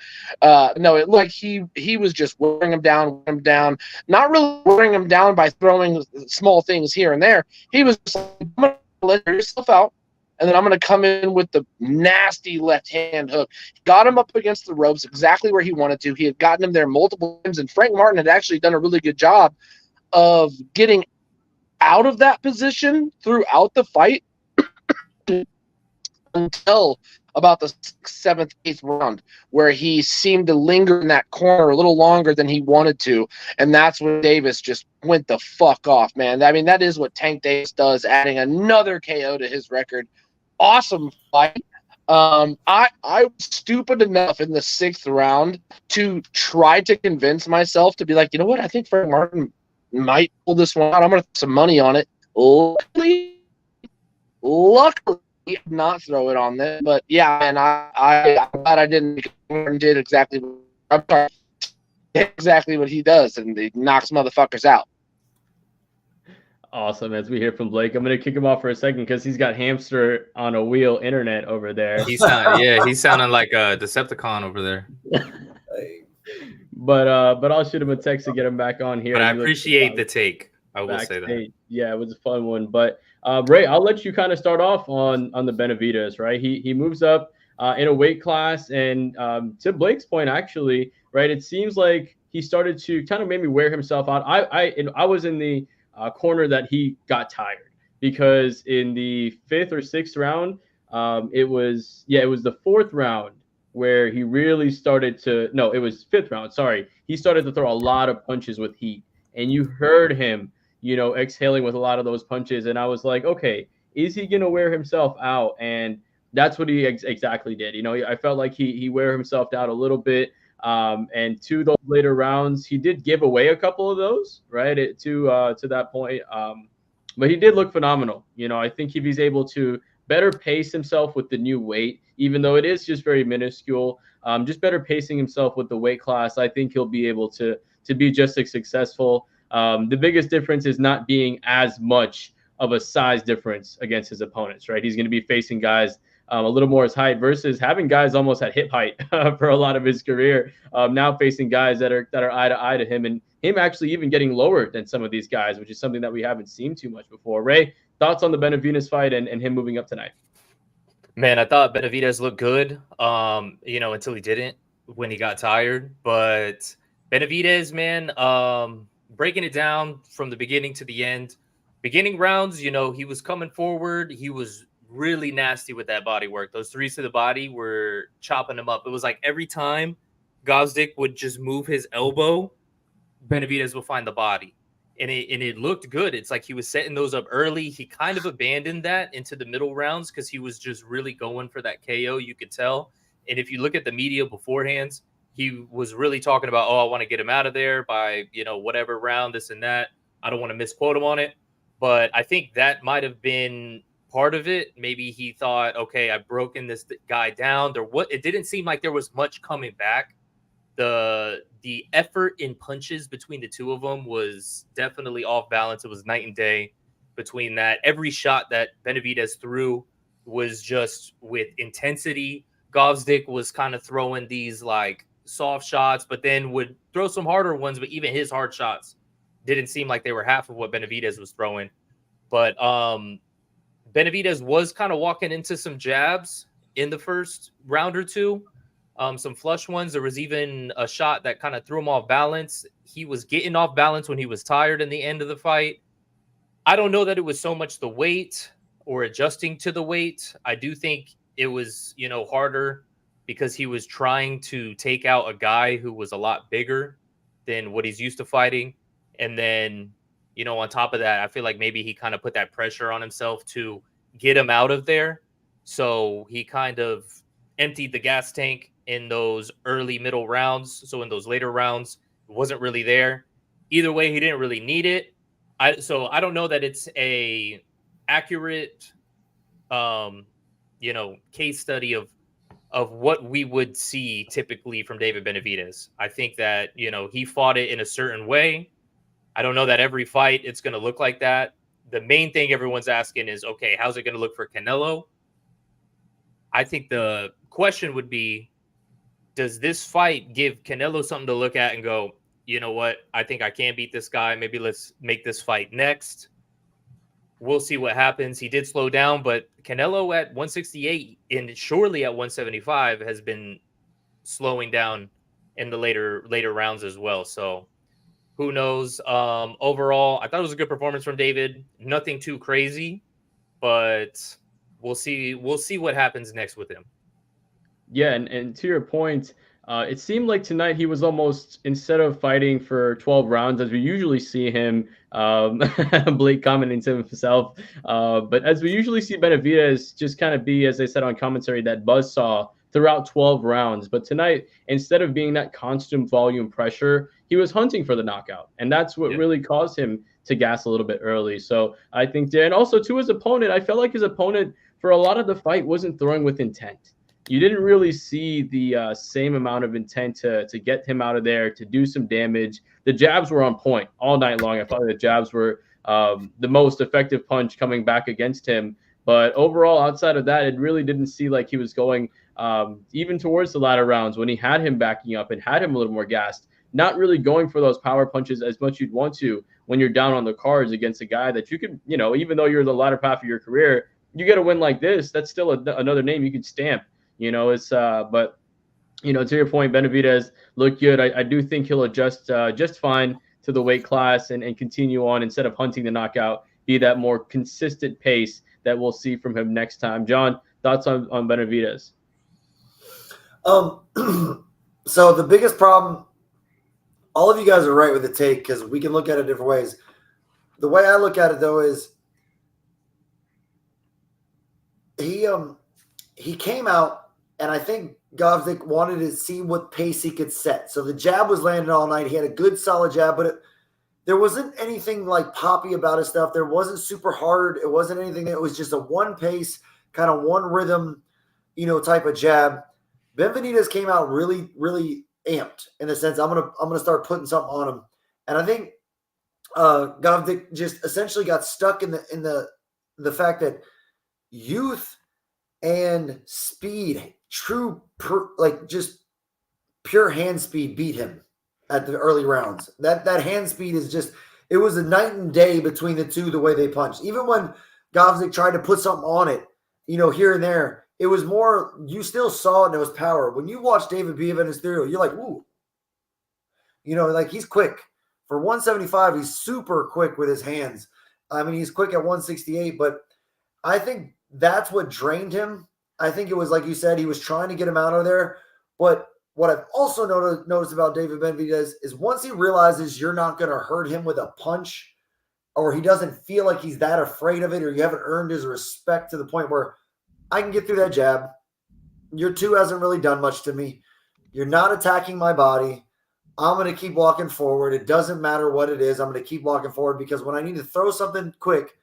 no, it looked like he was just wearing him down, not really wearing him down by throwing small things here and there. He was just like, I'm gonna let yourself out, and then I'm gonna come in with the nasty left hand hook. Got him up against the ropes exactly where he wanted to. He had gotten him there multiple times, and Frank Martin had actually done a really good job of getting out of that position throughout the fight until about the 6th, 7th, 8th round, where he seemed to linger in that corner a little longer than he wanted to, and that's when Davis just went the fuck off, man. I mean, that is what Tank Davis does, adding another KO to his record. Awesome fight. I was stupid enough in the 6th round to try to convince myself to be like, you know what, I think Frank Martin might pull this one out. I'm going to put some money on it. Luckily, not throw it on there. But yeah, and I'm glad I didn't. Martin did exactly what he does, and he knocks motherfuckers out. Awesome. As we hear from Blake, I'm going to kick him off for a second because he's got hamster on a wheel internet over there. He's sounding like a Decepticon over there. But I'll shoot him a text to get him back on here. But I appreciate the take. I will say that. Yeah, it was a fun one. But Ray, I'll let you kind of start off on the Benavidez, right? He moves up in a weight class, and to Blake's point, actually, right? It seems like he started to kind of maybe wear himself out. I was in the corner that he got tired because in the 5th or 6th round, it was the 4th round where he really started to, no, it was 5th round. Sorry. He started to throw a lot of punches with heat, and you heard him, exhaling with a lot of those punches. And I was like, okay, is he going to wear himself out? And that's what he exactly did. I felt like he wear himself out a little bit. And to those later rounds, he did give away a couple of those, right? To that point. But he did look phenomenal. I think if he's able to better pace himself with the new weight, even though it is just very minuscule, just better pacing himself with the weight class, I think he'll be able to be just as successful. The biggest difference is not being as much of a size difference against his opponents, right? He's going to be facing guys a little more his height versus having guys almost at hip height for a lot of his career. Now facing guys that are eye to eye to him, and him actually even getting lower than some of these guys, which is something that we haven't seen too much before. Ray, thoughts on the Benavidez fight and him moving up tonight? Man, I thought Benavidez looked good, until he didn't when he got tired. But Benavidez, man, breaking it down from the beginning to the end, beginning rounds, you know, he was coming forward. He was really nasty with that body work. Those threes to the body were chopping him up. It was like every time Gvozdyk would just move his elbow, Benavidez would find the body. And it looked good. It's like he was setting those up early. He kind of abandoned that into the middle rounds because he was just really going for that KO, you could tell. And if you look at the media beforehand, he was really talking about, oh, I want to get him out of there by, you know, whatever round, this and that. I don't want to misquote him on it. But I think that might have been part of it. Maybe he thought, okay, I've broken this guy down. It didn't seem like there was much coming back. The effort in punches between the two of them was definitely off balance. It was night and day between that. Every shot that Benavidez threw was just with intensity. Gvozdyk was kind of throwing these like soft shots, but then would throw some harder ones. But even his hard shots didn't seem like they were half of what Benavidez was throwing. But Benavidez was kind of walking into some jabs in the first round or two. Some flush ones. There was even a shot that kind of threw him off balance. He was getting off balance when he was tired in the end of the fight. I don't know that it was so much the weight or adjusting to the weight. I do think it was, you know, harder because he was trying to take out a guy who was a lot bigger than what he's used to fighting. And then, you know, on top of that, I feel like maybe he kind of put that pressure on himself to get him out of there. So he kind of emptied the gas tank in those early middle rounds. So in those later rounds, it wasn't really there. Either way, he didn't really need it. So I don't know that it's a accurate, you know, case study of what we would see typically from David Benavidez. I think that, you know, he fought it in a certain way. I don't know that every fight it's going to look like that. The main thing everyone's asking is, okay, how's it going to look for Canelo? I think the question would be, does this fight give Canelo something to look at and go, you know what? I think I can beat this guy. Maybe let's make this fight next. We'll see what happens. He did slow down, but Canelo at 168 and surely at 175 has been slowing down in the later rounds as well. So who knows? Overall, I thought it was a good performance from David. Nothing too crazy, but we'll see what happens next with him. Yeah, and to your point, it seemed like tonight he was almost, instead of fighting for 12 rounds as we usually see him, Blake commenting to himself, but as we usually see Benavidez just kind of be, as I said on commentary, that buzzsaw throughout 12 rounds. But tonight, instead of being that constant volume pressure, he was hunting for the knockout. And that's what really caused him to gas a little bit early. So I think, and also to his opponent, I felt like his opponent for a lot of the fight wasn't throwing with intent. You didn't really see the same amount of intent to get him out of there, to do some damage. The jabs were on point all night long. I thought the jabs were the most effective punch coming back against him. But overall, outside of that, it really didn't see like he was going even towards the latter rounds when he had him backing up and had him a little more gassed, not really going for those power punches as much you'd want to when you're down on the cards against a guy that you could, you know, even though you're in the latter half of your career, you get a win like this, that's still another name you could stamp. You know, it's but you know, to your point, Benavidez looked good. I do think he'll adjust just fine to the weight class and continue on instead of hunting the knockout, be that more consistent pace that we'll see from him next time. John, thoughts on Benavidez? So the biggest problem, all of you guys are right with the take because we can look at it different ways. The way I look at it though is he came out. And I think Gvozdyk wanted to see what pace he could set. So the jab was landing all night. He had a good, solid jab, but there wasn't anything like poppy about his stuff. There wasn't super hard. It wasn't anything. It was just a one pace, kind of one rhythm, you know, type of jab. Benavidez came out really, really amped in the sense I'm gonna start putting something on him. And I think Gvozdyk just essentially got stuck in the fact that youth and speed, just pure hand speed beat him at the early rounds. That hand speed is just, it was a night and day between the two, the way they punched. Even when Gvozdyk tried to put something on it, you know, here and there, it was more, you still saw it and it was power. When you watch David Benavidez through, you're like, ooh. You know, like he's quick. For 175, he's super quick with his hands. I mean, he's quick at 168, but I think that's what drained him. I think it was like you said, he was trying to get him out of there. But what I've also noticed about David Benavidez is once he realizes you're not going to hurt him with a punch, or he doesn't feel like he's that afraid of it, or you haven't earned his respect to the point where I can get through that jab. Your two hasn't really done much to me. You're not attacking my body. I'm going to keep walking forward. It doesn't matter what it is. I'm going to keep walking forward because when I need to throw something quick,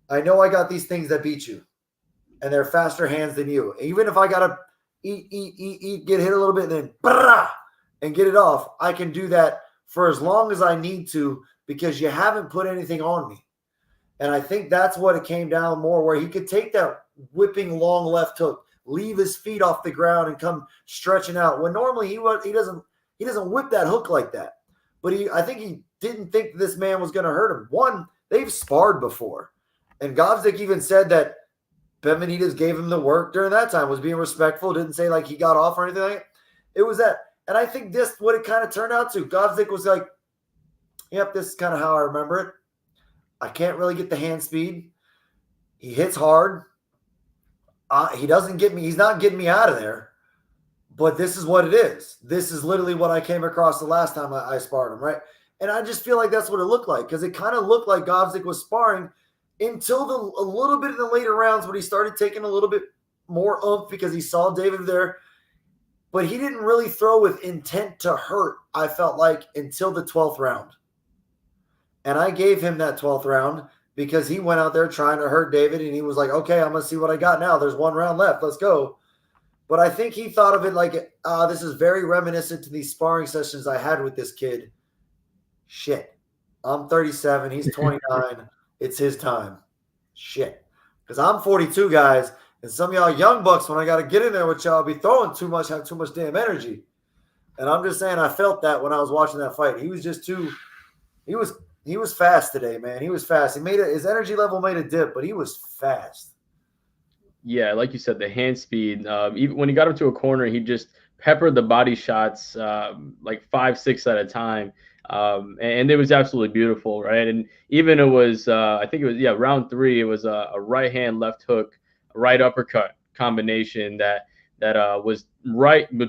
I know I got these things that beat you, and they're faster hands than you. Even if I got to eat, get hit a little bit, and then and get it off, I can do that for as long as I need to because you haven't put anything on me. And I think that's what it came down more, where he could take that whipping long left hook, leave his feet off the ground, and come stretching out. When normally he doesn't whip that hook like that. But I think he didn't think this man was going to hurt him. One, they've sparred before. And Gvozdyk even said that Benavidez gave him the work during that time, was being respectful, didn't say like he got off or anything like that. It was that. And I think this what it kind of turned out to. Gvozdyk was like, yep, this is kind of how I remember it. I can't really get the hand speed. He hits hard. He doesn't get me. He's not getting me out of there. But this is what it is. This is literally what I came across the last time I sparred him, right? And I just feel like that's what it looked like, because it kind of looked like Gvozdyk was sparring until a little bit in the later rounds when he started taking a little bit more oomph because he saw David there. But he didn't really throw with intent to hurt, I felt like, until the 12th round. And I gave him that 12th round because he went out there trying to hurt David, and he was like, okay, I'm going to see what I got now. There's one round left. Let's go. But I think he thought of it like, this is very reminiscent to these sparring sessions I had with this kid. Shit. I'm 37. He's 29. It's his time. Shit. Because I'm 42, guys. And some of y'all young bucks, when I got to get in there with y'all, be throwing too much, have too much damn energy. And I'm just saying I felt that when I was watching that fight. He was just too – he was fast today, man. He was fast. His energy level made a dip, but he was fast. Yeah, like you said, the hand speed. Even when he got up to a corner, he just peppered the body shots like 5-6 at a time. And it was absolutely beautiful, right? And even it was, I think it was, round 3, it was a right hand, left hook, right uppercut combination that was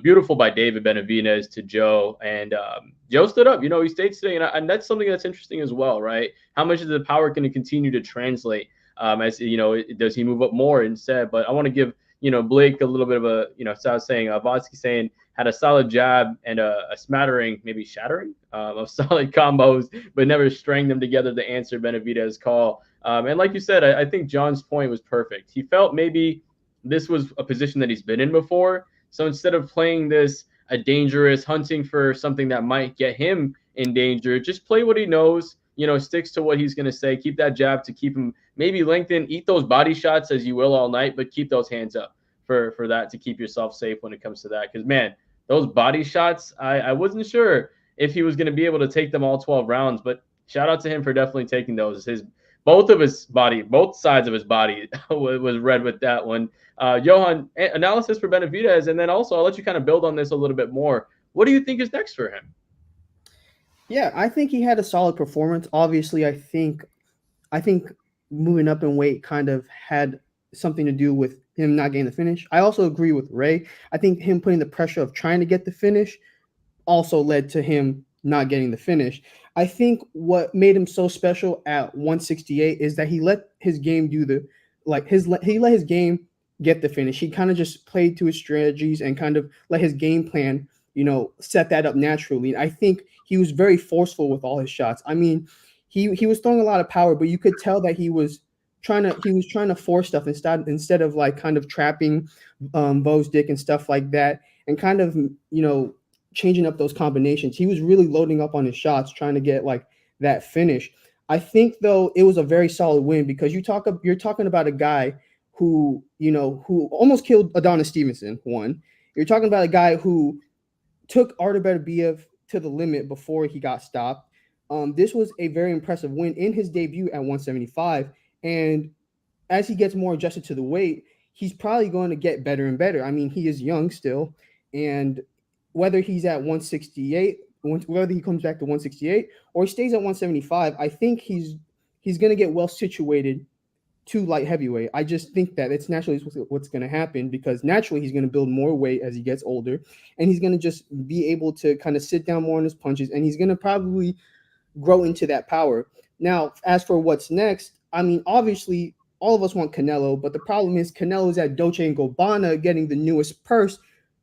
beautiful by David Benavidez to Joe. And Joe stood up, he stayed sitting. And that's something that's interesting as well, right? How much of the power can he continue to translate? As does he move up more instead? But I want to give Blake a little bit of a so I was saying Gvozdyk saying had a solid jab and a smattering, maybe shattering of solid combos, but never string them together to answer Benavidez's call. And like you said, I think John's point was perfect. He felt maybe this was a position that he's been in before. So instead of playing this a dangerous hunting for something that might get him in danger, just play what he knows. Sticks to what he's going to say. Keep that jab to keep him maybe lengthened. Eat those body shots as you will all night, but keep those hands up for that to keep yourself safe when it comes to that. Because, man, those body shots, I wasn't sure if he was going to be able to take them all 12 rounds, but shout out to him for definitely taking those. Both sides of his body was red with that one. Johan, analysis for Benavidez, and then also I'll let you kind of build on this a little bit more. What do you think is next for him? Yeah, I think he had a solid performance. Obviously, I think moving up in weight kind of had something to do with him not getting the finish. I also agree with Ray. I think him putting the pressure of trying to get the finish also led to him not getting the finish. I think what made him so special at 168 is that he let his game he let his game get the finish. He kind of just played to his strategies and kind of let his game plan, set that up naturally. I think he was very forceful with all his shots. I mean, he was throwing a lot of power, but you could tell that he was trying to force stuff instead of like kind of trapping Gvozdyk and stuff like that, and kind of changing up those combinations. He was really loading up on his shots, trying to get like that finish. I think though it was a very solid win because you're talking about a guy who almost killed Adonis Stevenson. One, you're talking about a guy who took Artur Beterbiev to the limit before he got stopped. This was a very impressive win in his debut at 175. And as he gets more adjusted to the weight, he's probably going to get better and better. I mean, he is young still. And whether he's at 168, whether he comes back to 168 or he stays at 175, I think he's he's going to get well situated to light heavyweight. I just think that it's naturally what's going to happen, because naturally he's going to build more weight as he gets older, and he's going to just be able to kind of sit down more on his punches, and he's going to probably grow into that power. Now, as for what's next, I mean, obviously all of us want Canelo, but the problem is Canelo's at Dolce & Gabbana getting the newest purse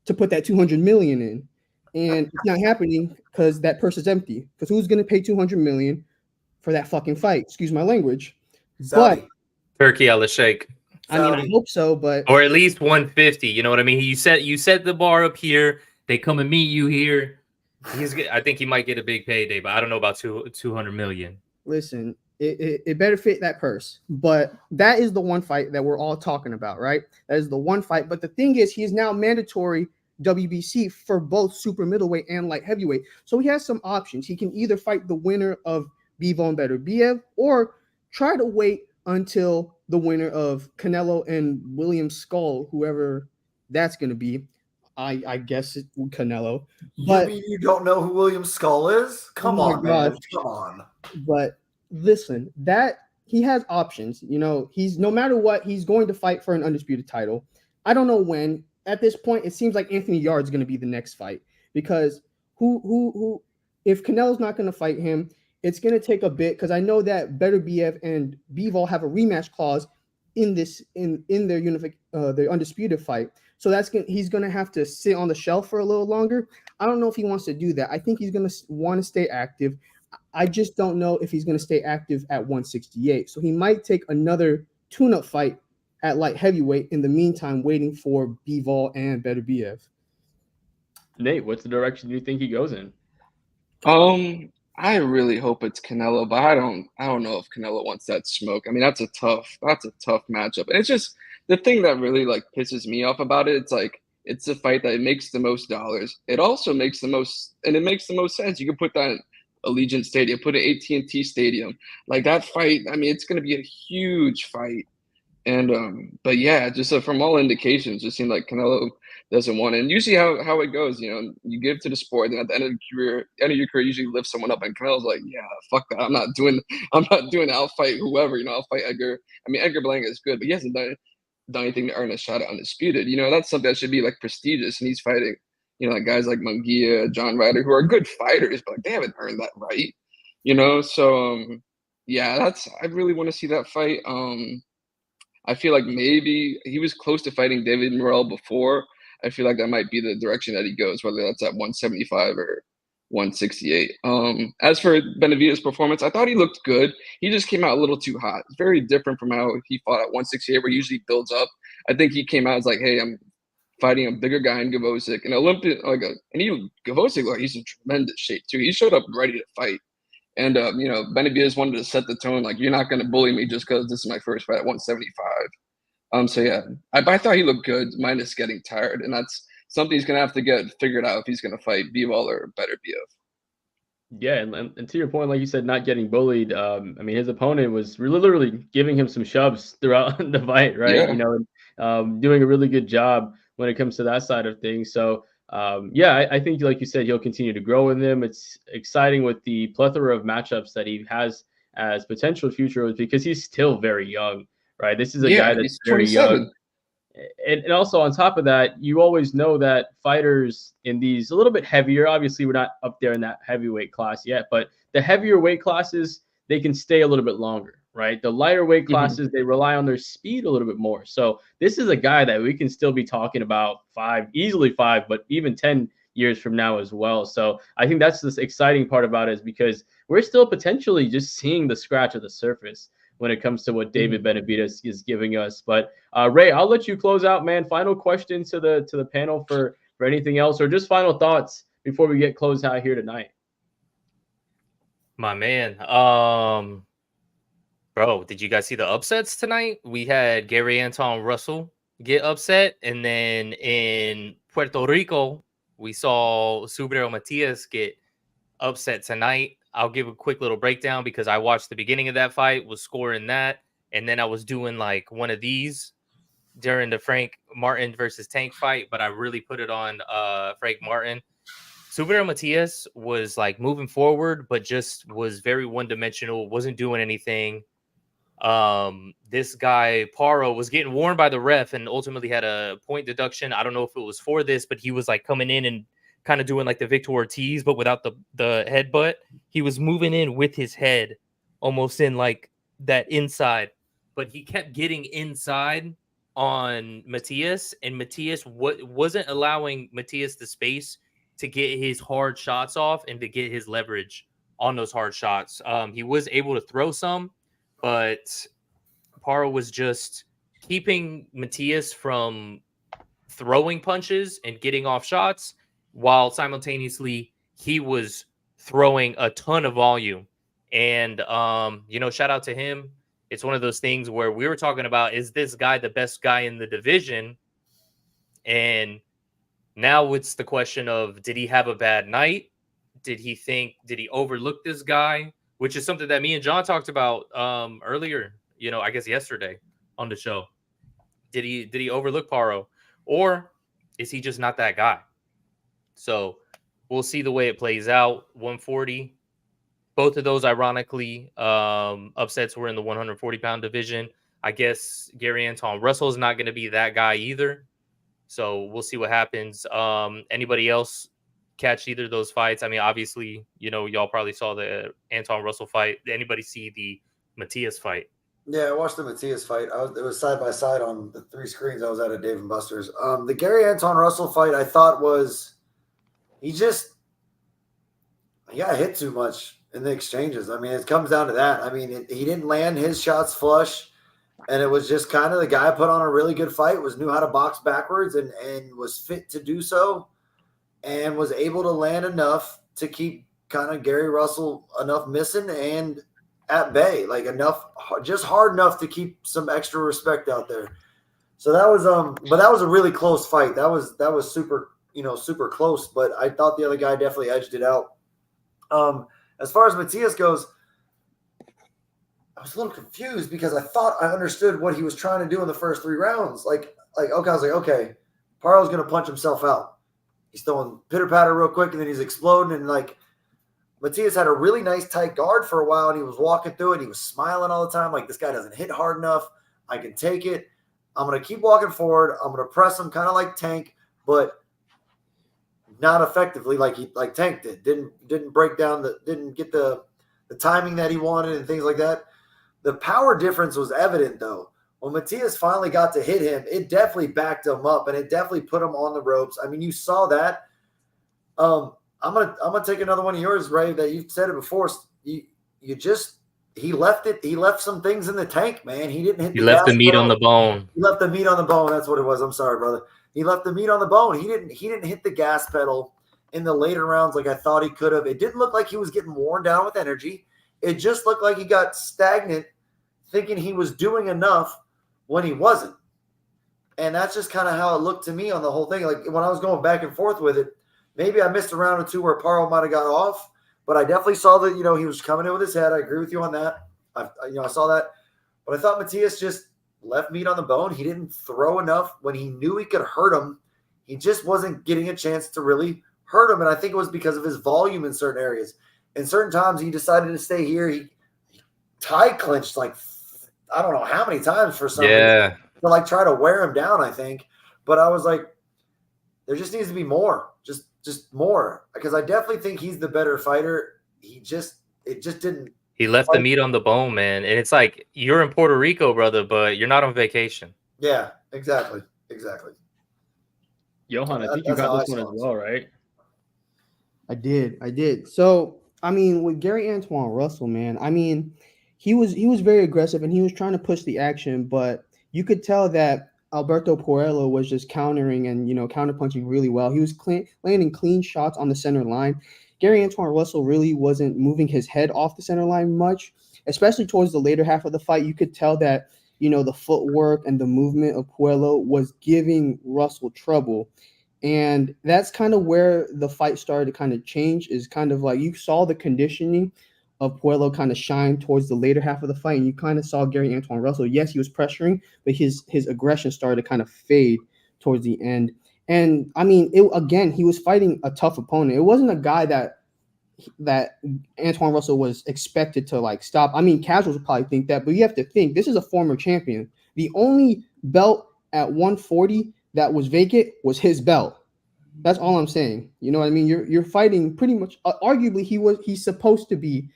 to put that 200 million in. And it's not happening because that purse is empty. Because who's going to pay 200 million for that fucking fight? Excuse my language. Saudi. But Turkey al Sheikh. I mean, I hope so, but or at least 150. You know what I mean? You set the bar up here. They come and meet you here. I think he might get a big payday, but I don't know about 200 million. Listen, it better fit that purse. But that is the one fight that we're all talking about, right? That is the one fight. But the thing is, he is now mandatory WBC for both super middleweight and light heavyweight. So he has some options. He can either fight the winner of Bivol and Beterbiev, or try to wait until the winner of Canelo and William Skull, whoever that's going to be. I guess it's Canelo. But you mean you don't know who William Skull is? Come on, man. Come on. But listen, that he has options. You know, he's no matter what, he's going to fight for an undisputed title. I don't know when. At this point, it seems like Anthony Yarde's going to be the next fight, because who if Canelo's not going to fight him, it's going to take a bit, because I know that Beterbiev and Bivol have a rematch clause in their undisputed fight. So he's going to have to sit on the shelf for a little longer. I don't know if he wants to do that. I think he's going to want to stay active. I just don't know if he's going to stay active at 168. So he might take another tune-up fight at light heavyweight in the meantime, waiting for Bivol and Beterbiev. Nate, what's the direction you think he goes in? I really hope it's Canelo, but I don't know if Canelo wants that smoke. I mean, that's a tough matchup. And it's just the thing that really like pisses me off about it. It's like, it's a fight that makes the most dollars. It also makes the most sense. You can put that in Allegiant Stadium, put an AT&T Stadium. Like that fight, I mean, it's going to be a huge fight. And but yeah, just from all indications, it seemed like Canelo doesn't want it. And usually how it goes, you know, you give to the sport, and at the end of your career, usually lift someone up. And Canelo's like, yeah, fuck that. I'm not doing I'll fight whoever, you know, I'll fight Edgar. I mean, Edgar Berlanga is good, but he hasn't done anything to earn a shot at undisputed. You know, that's something that should be like prestigious. And he's fighting, you know, like guys like Munguia, John Ryder, who are good fighters, but like, they haven't earned that right. You know, so yeah, I really want to see that fight. I feel like maybe he was close to fighting David Morrell before. I feel like that might be the direction that he goes, whether that's at 175 or 168. As for Benavidez' performance, I thought he looked good. He just came out a little too hot. It's very different from how he fought at 168, where he usually builds up. I think he came out as like, hey, I'm fighting a bigger guy in Gvozdyk, an Olympian, Gvozdyk, like, he's in tremendous shape too. He showed up ready to fight. And, you know, Benavidez wanted to set the tone, like, you're not going to bully me just because this is my first fight at 175. So, yeah, I thought he looked good, minus getting tired. And that's something he's going to have to get figured out if he's going to fight Bivol or Beterbiev. Yeah, and to your point, like you said, not getting bullied. I mean, his opponent was literally giving him some shoves throughout the fight, right? Yeah. You know, doing a really good job when it comes to that side of things. So, yeah, I think, like you said, he'll continue to grow in them. It's exciting with the plethora of matchups that he has as potential future, because he's still very young, right? This is a guy that's very young. And also on top of that, you always know that fighters in these a little bit heavier, obviously we're not up there in that heavyweight class yet, but the heavier weight classes, they can stay a little bit longer, right? The lighter weight classes, they rely on their speed a little bit more. So this is a guy that we can still be talking about easily 5, but even 10 years from now as well. So I think that's the exciting part about it, is because we're still potentially just seeing the scratch of the surface when it comes to what David Benavidez is giving us. But Ray, I'll let you close out, man. Final question to the panel for anything else, or just final thoughts before we get closed out here tonight. My man. Bro, did you guys see the upsets tonight? We had Gary Anton Russell get upset, and then in Puerto Rico, we saw Subriel Matias get upset tonight. I'll give a quick little breakdown, because I watched the beginning of that fight, was scoring that, and then I was doing like one of these during the Frank Martin versus Tank fight, but I really put it on Frank Martin. Subriel Matias was like moving forward, but just was very one-dimensional, wasn't doing anything. This guy Paro was getting warned by the ref and ultimately had a point deduction. I don't know if it was for this, but he was like coming in and kind of doing like the Victor Ortiz, but without the headbutt. He was moving in with his head almost in like that inside, but he kept getting inside on Matias, and Matias wasn't allowing Matias the space to get his hard shots off and to get his leverage on those hard shots. He was able to throw some, but Paro was just keeping Matias from throwing punches and getting off shots, while simultaneously he was throwing a ton of volume. And shout out to him. It's one of those things where we were talking about, is this guy the best guy in the division? And now it's the question of, did he have a bad night? Did he overlook this guy? Which is something that me and John talked about earlier, I guess yesterday on the show. Did he overlook Paro? Or is he just not that guy? So we'll see the way it plays out. 140. Both of those, ironically, upsets were in the 140-pound division. I guess Gary Anton Russell is not going to be that guy either. So we'll see what happens. Anybody else catch either of those fights? I mean, obviously, y'all probably saw the Anton Russell fight. Did anybody see the Matias fight? Yeah, I watched the Matias fight. It was side by side on the 3 screens I was at Dave & Buster's. The Gary Anton Russell fight, I thought was he got hit too much in the exchanges. I mean, it comes down to that. I mean, he didn't land his shots flush, and it was just kind of the guy put on a really good fight, knew how to box backwards and was fit to do so, and was able to land enough to keep kind of Gary Russell enough missing and at bay, like enough, just hard enough to keep some extra respect out there. So that was but that was a really close fight. That was super, super close, but I thought the other guy definitely edged it out. As far as Matias goes, I was a little confused because I thought I understood what he was trying to do in the first 3 rounds. Okay, I was like, okay, Paro's going to punch himself out. He's throwing pitter patter real quick, and then he's exploding. And like, Matias had a really nice tight guard for a while, and he was walking through it. He was smiling all the time. Like, this guy doesn't hit hard enough. I can take it. I'm going to keep walking forward. I'm going to press him kind of like Tank, but not effectively like Tank did. Didn't break down didn't get the timing that he wanted and things like that. The power difference was evident though. When Matias finally got to hit him, it definitely backed him up and it definitely put him on the ropes. I mean, you saw that. I'm gonna take another one of yours, Ray, that you've said it before. He left some things in the tank, man. He didn't hit He left the meat on the bone. He left the meat on the bone. That's what it was. I'm sorry, brother. He left the meat on the bone. He didn't hit the gas pedal in the later rounds like I thought he could have. It didn't look like he was getting worn down with energy. It just looked like he got stagnant, thinking he was doing enough when he wasn't. And that's just kind of how it looked to me on the whole thing. Like when I was going back and forth with it, maybe I missed a round or 2 where Paro might have got off, but I definitely saw that, he was coming in with his head. I agree with you on that. I saw that. But I thought Matias just left meat on the bone. He didn't throw enough when he knew he could hurt him. He just wasn't getting a chance to really hurt him. And I think it was because of his volume in certain areas. In certain times, he decided to stay here. He tie clinched like, I don't know how many times for some reason to like try to wear him down, I think. But I was like, there just needs to be more, just more. Because I definitely think he's the better fighter. It just didn't. He left the meat on the bone, man. And it's like, you're in Puerto Rico, brother, but you're not on vacation. Yeah, exactly. Johan, I think you got this one as well, right? I did. So, I mean, with Gary Antoine Russell, man, I mean, he was very aggressive and he was trying to push the action, but you could tell that Alberto Puello was just countering and, counterpunching really well. He was landing clean shots on the center line. Gary Antoine Russell really wasn't moving his head off the center line much, especially towards the later half of the fight. You could tell that, the footwork and the movement of Puello was giving Russell trouble. And that's kind of where the fight started to kind of change, is kind of like you saw the conditioning of Puello kind of shine towards the later half of the fight. And you kind of saw Gary Antoine Russell. Yes, he was pressuring, but his aggression started to kind of fade towards the end. And I mean, he was fighting a tough opponent. It wasn't a guy that that Antoine Russell was expected to like stop. I mean, casuals would probably think that, but you have to think this is a former champion. The only belt at 140 that was vacant was his belt. That's all I'm saying. You know what I mean? You're fighting pretty much. Arguably, he's supposed to be.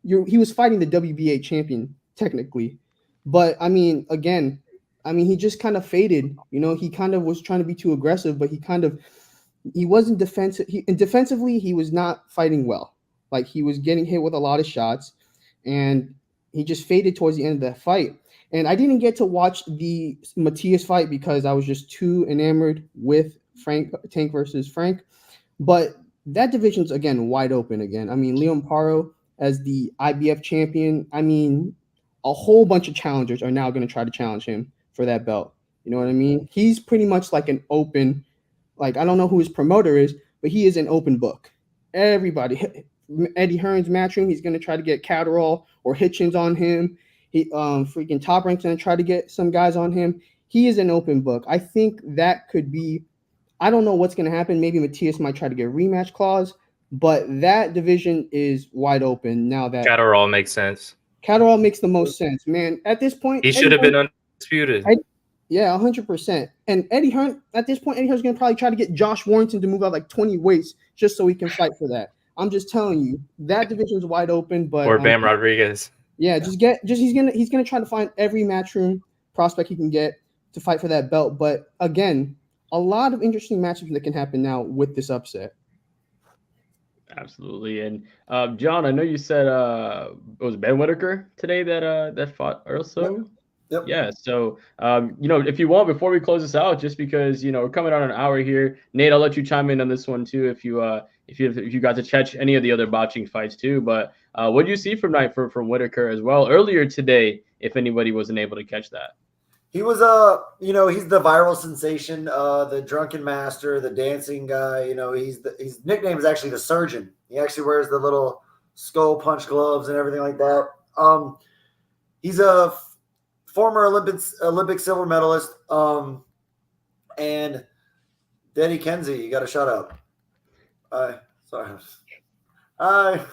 He was fighting the WBA champion technically, but I mean, again, I mean, he just kind of faded. You know, he kind of was trying to be too aggressive, but he wasn't defensive. And defensively, he was not fighting well. Like he was getting hit with a lot of shots, and he just faded towards the end of that fight. And I didn't get to watch the Matias fight because I was just too enamored with Tank versus Frank. But that division's again wide open again. I mean, Leon Paro as the IBF champion. I mean, a whole bunch of challengers are now going to try to challenge him for that belt. You know what I mean? He's pretty much like an open. Like, I don't know who his promoter is, but he is an open book. Everybody, Eddie Hearn's Matchroom, he's going to try to get Catterall or Hitchens on him. He freaking Top Rank's going to try to get some guys on him. He is an open book. I think that could be, I don't know what's going to happen. Maybe Matias might try to get a rematch clause, but that division is wide open now that Catterall makes sense. Catterall makes the most sense, man. At this point, He should have been undisputed. Yeah, 100%. And Eddie Hearn, at this point, Eddie Hearn's going to probably try to get Josh Warrington to move out like 20 weights just so he can fight for that. I'm just telling you, that division's wide open. But or Bam Rodriguez. Yeah, he's gonna try to find every Matchroom prospect he can get to fight for that belt. But again, a lot of interesting matchups that can happen now with this upset. Absolutely. And John, I know you said it was Ben Whitaker today that fought also. Yep. Yeah. So if you want, before we close this out, just because we're coming on an hour here, Nate, I'll let you chime in on this one too if you got to catch any of the other boxing fights too. But what do you see from from Whitaker as well earlier today? If anybody wasn't able to catch that. He was he's the viral sensation, the drunken master, the dancing guy. His nickname is actually the Surgeon. He actually wears the little skull punch gloves and everything like that. He's a former Olympic silver medalist. And Denny Kenzie, you got a shout out. Sorry. Hi.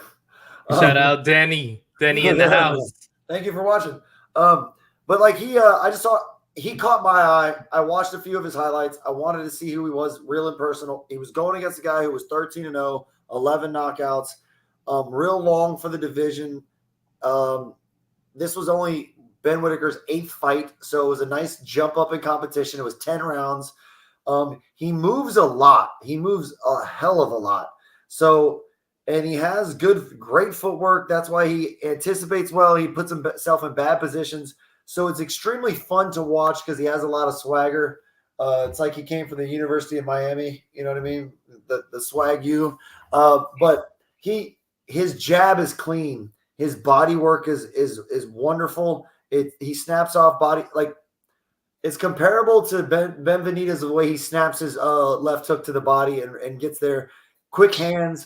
Shout out Denny in the house. Thank you for watching. But like I just saw he caught my eye. I watched a few of his highlights. I wanted to see who he was, real and personal. He was going against a guy who was 13-0, 11 knockouts, real long for the division. This was only Ben Whitaker's 8th fight, so it was a nice jump up in competition. It was 10 rounds. He moves a lot. He moves a hell of a lot. So, and he has great footwork. That's why he anticipates well. He puts himself in bad positions. So it's extremely fun to watch because he has a lot of swagger. It's like he came from the University of Miami. You know what I mean? The swag you. But his jab is clean. His body work is wonderful. He snaps off body like it's comparable to Benavidez, the way he snaps his left hook to the body and gets there. Quick hands.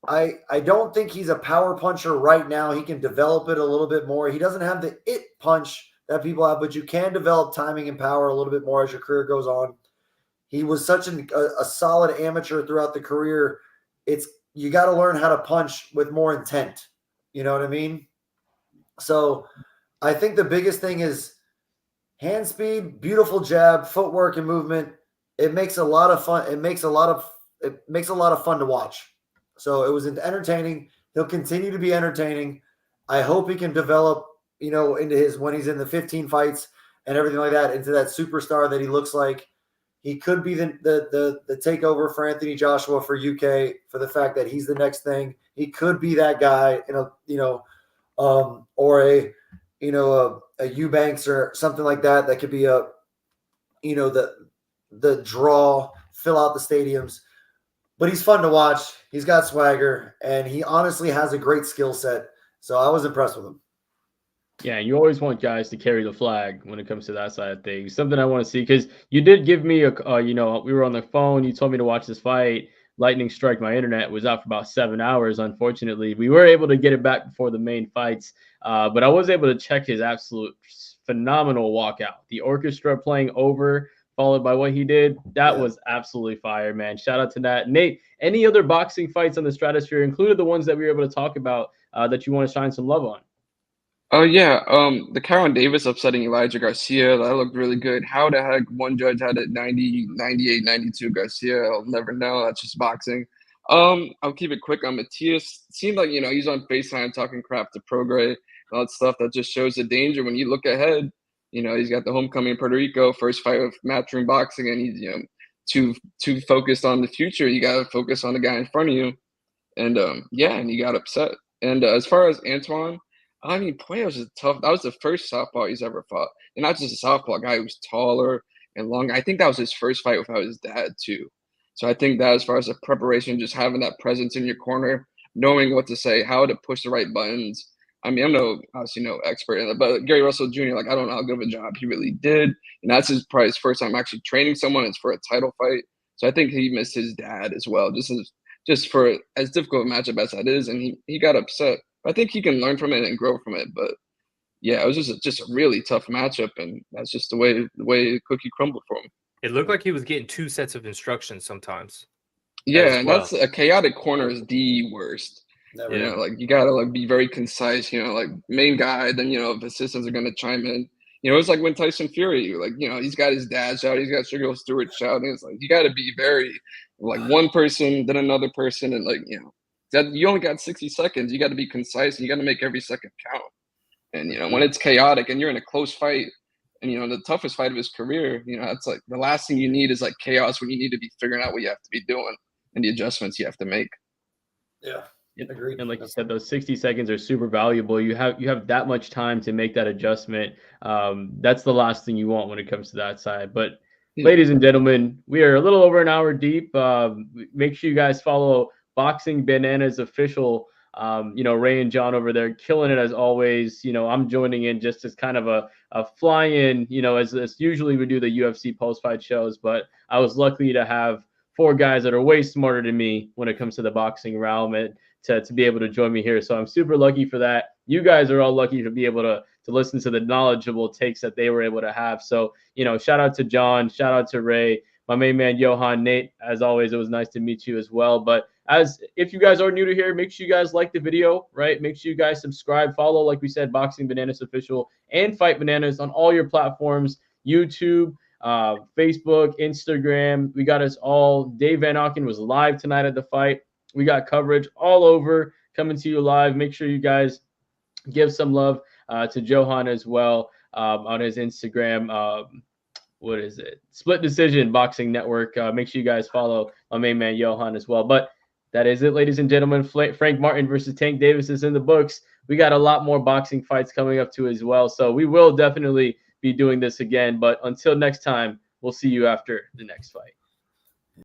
I don't think he's a power puncher right now. He can develop it a little bit more. He doesn't have the it punch that people have, but you can develop timing and power a little bit more as your career goes on. He was such a solid amateur throughout the career. You got to learn how to punch with more intent. You know what I mean? So I think the biggest thing is hand speed, beautiful jab, footwork, and movement. It makes a lot of fun. It makes a lot of fun to watch. So it was entertaining. He'll continue to be entertaining. I hope he can develop, into when he's in the 15 fights and everything like that, into that superstar that he looks like. He could be the takeover for Anthony Joshua for UK for the fact that he's the next thing. He could be that guy, or a Eubanks or something like that. That could be the draw, fill out the stadiums. But he's fun to watch. He's got swagger, and he honestly has a great skill set. So I was impressed with him. Yeah, you always want guys to carry the flag when it comes to that side of things. Something I want to see, because you did give me we were on the phone. You told me to watch this fight. Lightning strike. My internet was out for about 7 hours. Unfortunately, we were able to get it back before the main fights, but I was able to check his absolute phenomenal walkout. The orchestra playing over followed by what he did. That was absolutely fire, man. Shout out to that. Nate, any other boxing fights on the stratosphere, included the ones that we were able to talk about, that you want to shine some love on? Oh yeah, the Karen Davis upsetting Elijah Garcia, that looked really good. How the heck one judge had it 90, 98, 92 Garcia? I'll never know. That's just boxing. I'll keep it quick on Matias. Seemed like, he's on FaceTime talking crap to Prograis and all that stuff. That just shows the danger when you look ahead. He's got the homecoming in Puerto Rico, first fight of Matchroom Boxing, and he's, too focused on the future. You gotta focus on the guy in front of you. And and he got upset. And as far as Antoine, I mean, Puello's is tough. That was the first southpaw he's ever fought, and not just a southpaw guy who's taller and longer. I think that was his first fight without his dad too. So I think that as far as the preparation, just having that presence in your corner, knowing what to say, how to push the right buttons. I mean, obviously no expert in it, but Gary Russell Jr., like, I don't know how good of a job he really did, and that's probably his first time actually training someone. It's for a title fight, so I think he missed his dad as well, just for as difficult a matchup as that is, and he got upset. I think he can learn from it and grow from it, but yeah, it was just a really tough matchup, and that's just the way the cookie crumbled for him. It looked like he was getting two sets of instructions sometimes. Yeah, and that's a chaotic corner is the worst. Like, you gotta like be very concise. Like, main guy, then if assistants are gonna chime in. It's like when Tyson Fury, like, he's got his dad shouting, he's got Sugar Stewart shouting. It's like you gotta be very like one person, then another person, and like that you only got 60 seconds. You got to be concise, and you got to make every second count. And when it's chaotic and you're in a close fight, and the toughest fight of his career, it's like the last thing you need is like chaos when you need to be figuring out what you have to be doing and the adjustments you have to make. Yeah. Agreed. And like you said, those 60 seconds are super valuable. You have that much time to make that adjustment. That's the last thing you want when it comes to that side. But ladies and gentlemen, we are a little over an hour deep. Make sure you guys follow Boxing Bananas official. Ray and John over there killing it as always. I'm joining in just as kind of a fly-in, as usually we do the UFC post-fight shows. But I was lucky to have four guys that are way smarter than me when it comes to the boxing realm, and to be able to join me here. So I'm super lucky for that. You guys are all lucky to be able to listen to the knowledgeable takes that they were able to have. So, shout out to John, shout out to Ray, my main man, Johan, Nate. As always, it was nice to meet you as well. But if you guys are new to here, make sure you guys like the video, right? Make sure you guys subscribe, follow, like we said, Boxing Bananas Official and Fight Bananas on all your platforms, YouTube, Facebook, Instagram. We got us all. Dave Van Auken was live tonight at the fight. We got coverage all over coming to you live. Make sure you guys give some love to Johan as well on his Instagram. What is it? Split Decision Boxing Network. Make sure you guys follow my main man Johan as well. But that is it, ladies and gentlemen. Frank Martin versus Tank Davis is in the books. We got a lot more boxing fights coming up too as well. So we will definitely be doing this again. But until next time, we'll see you after the next fight.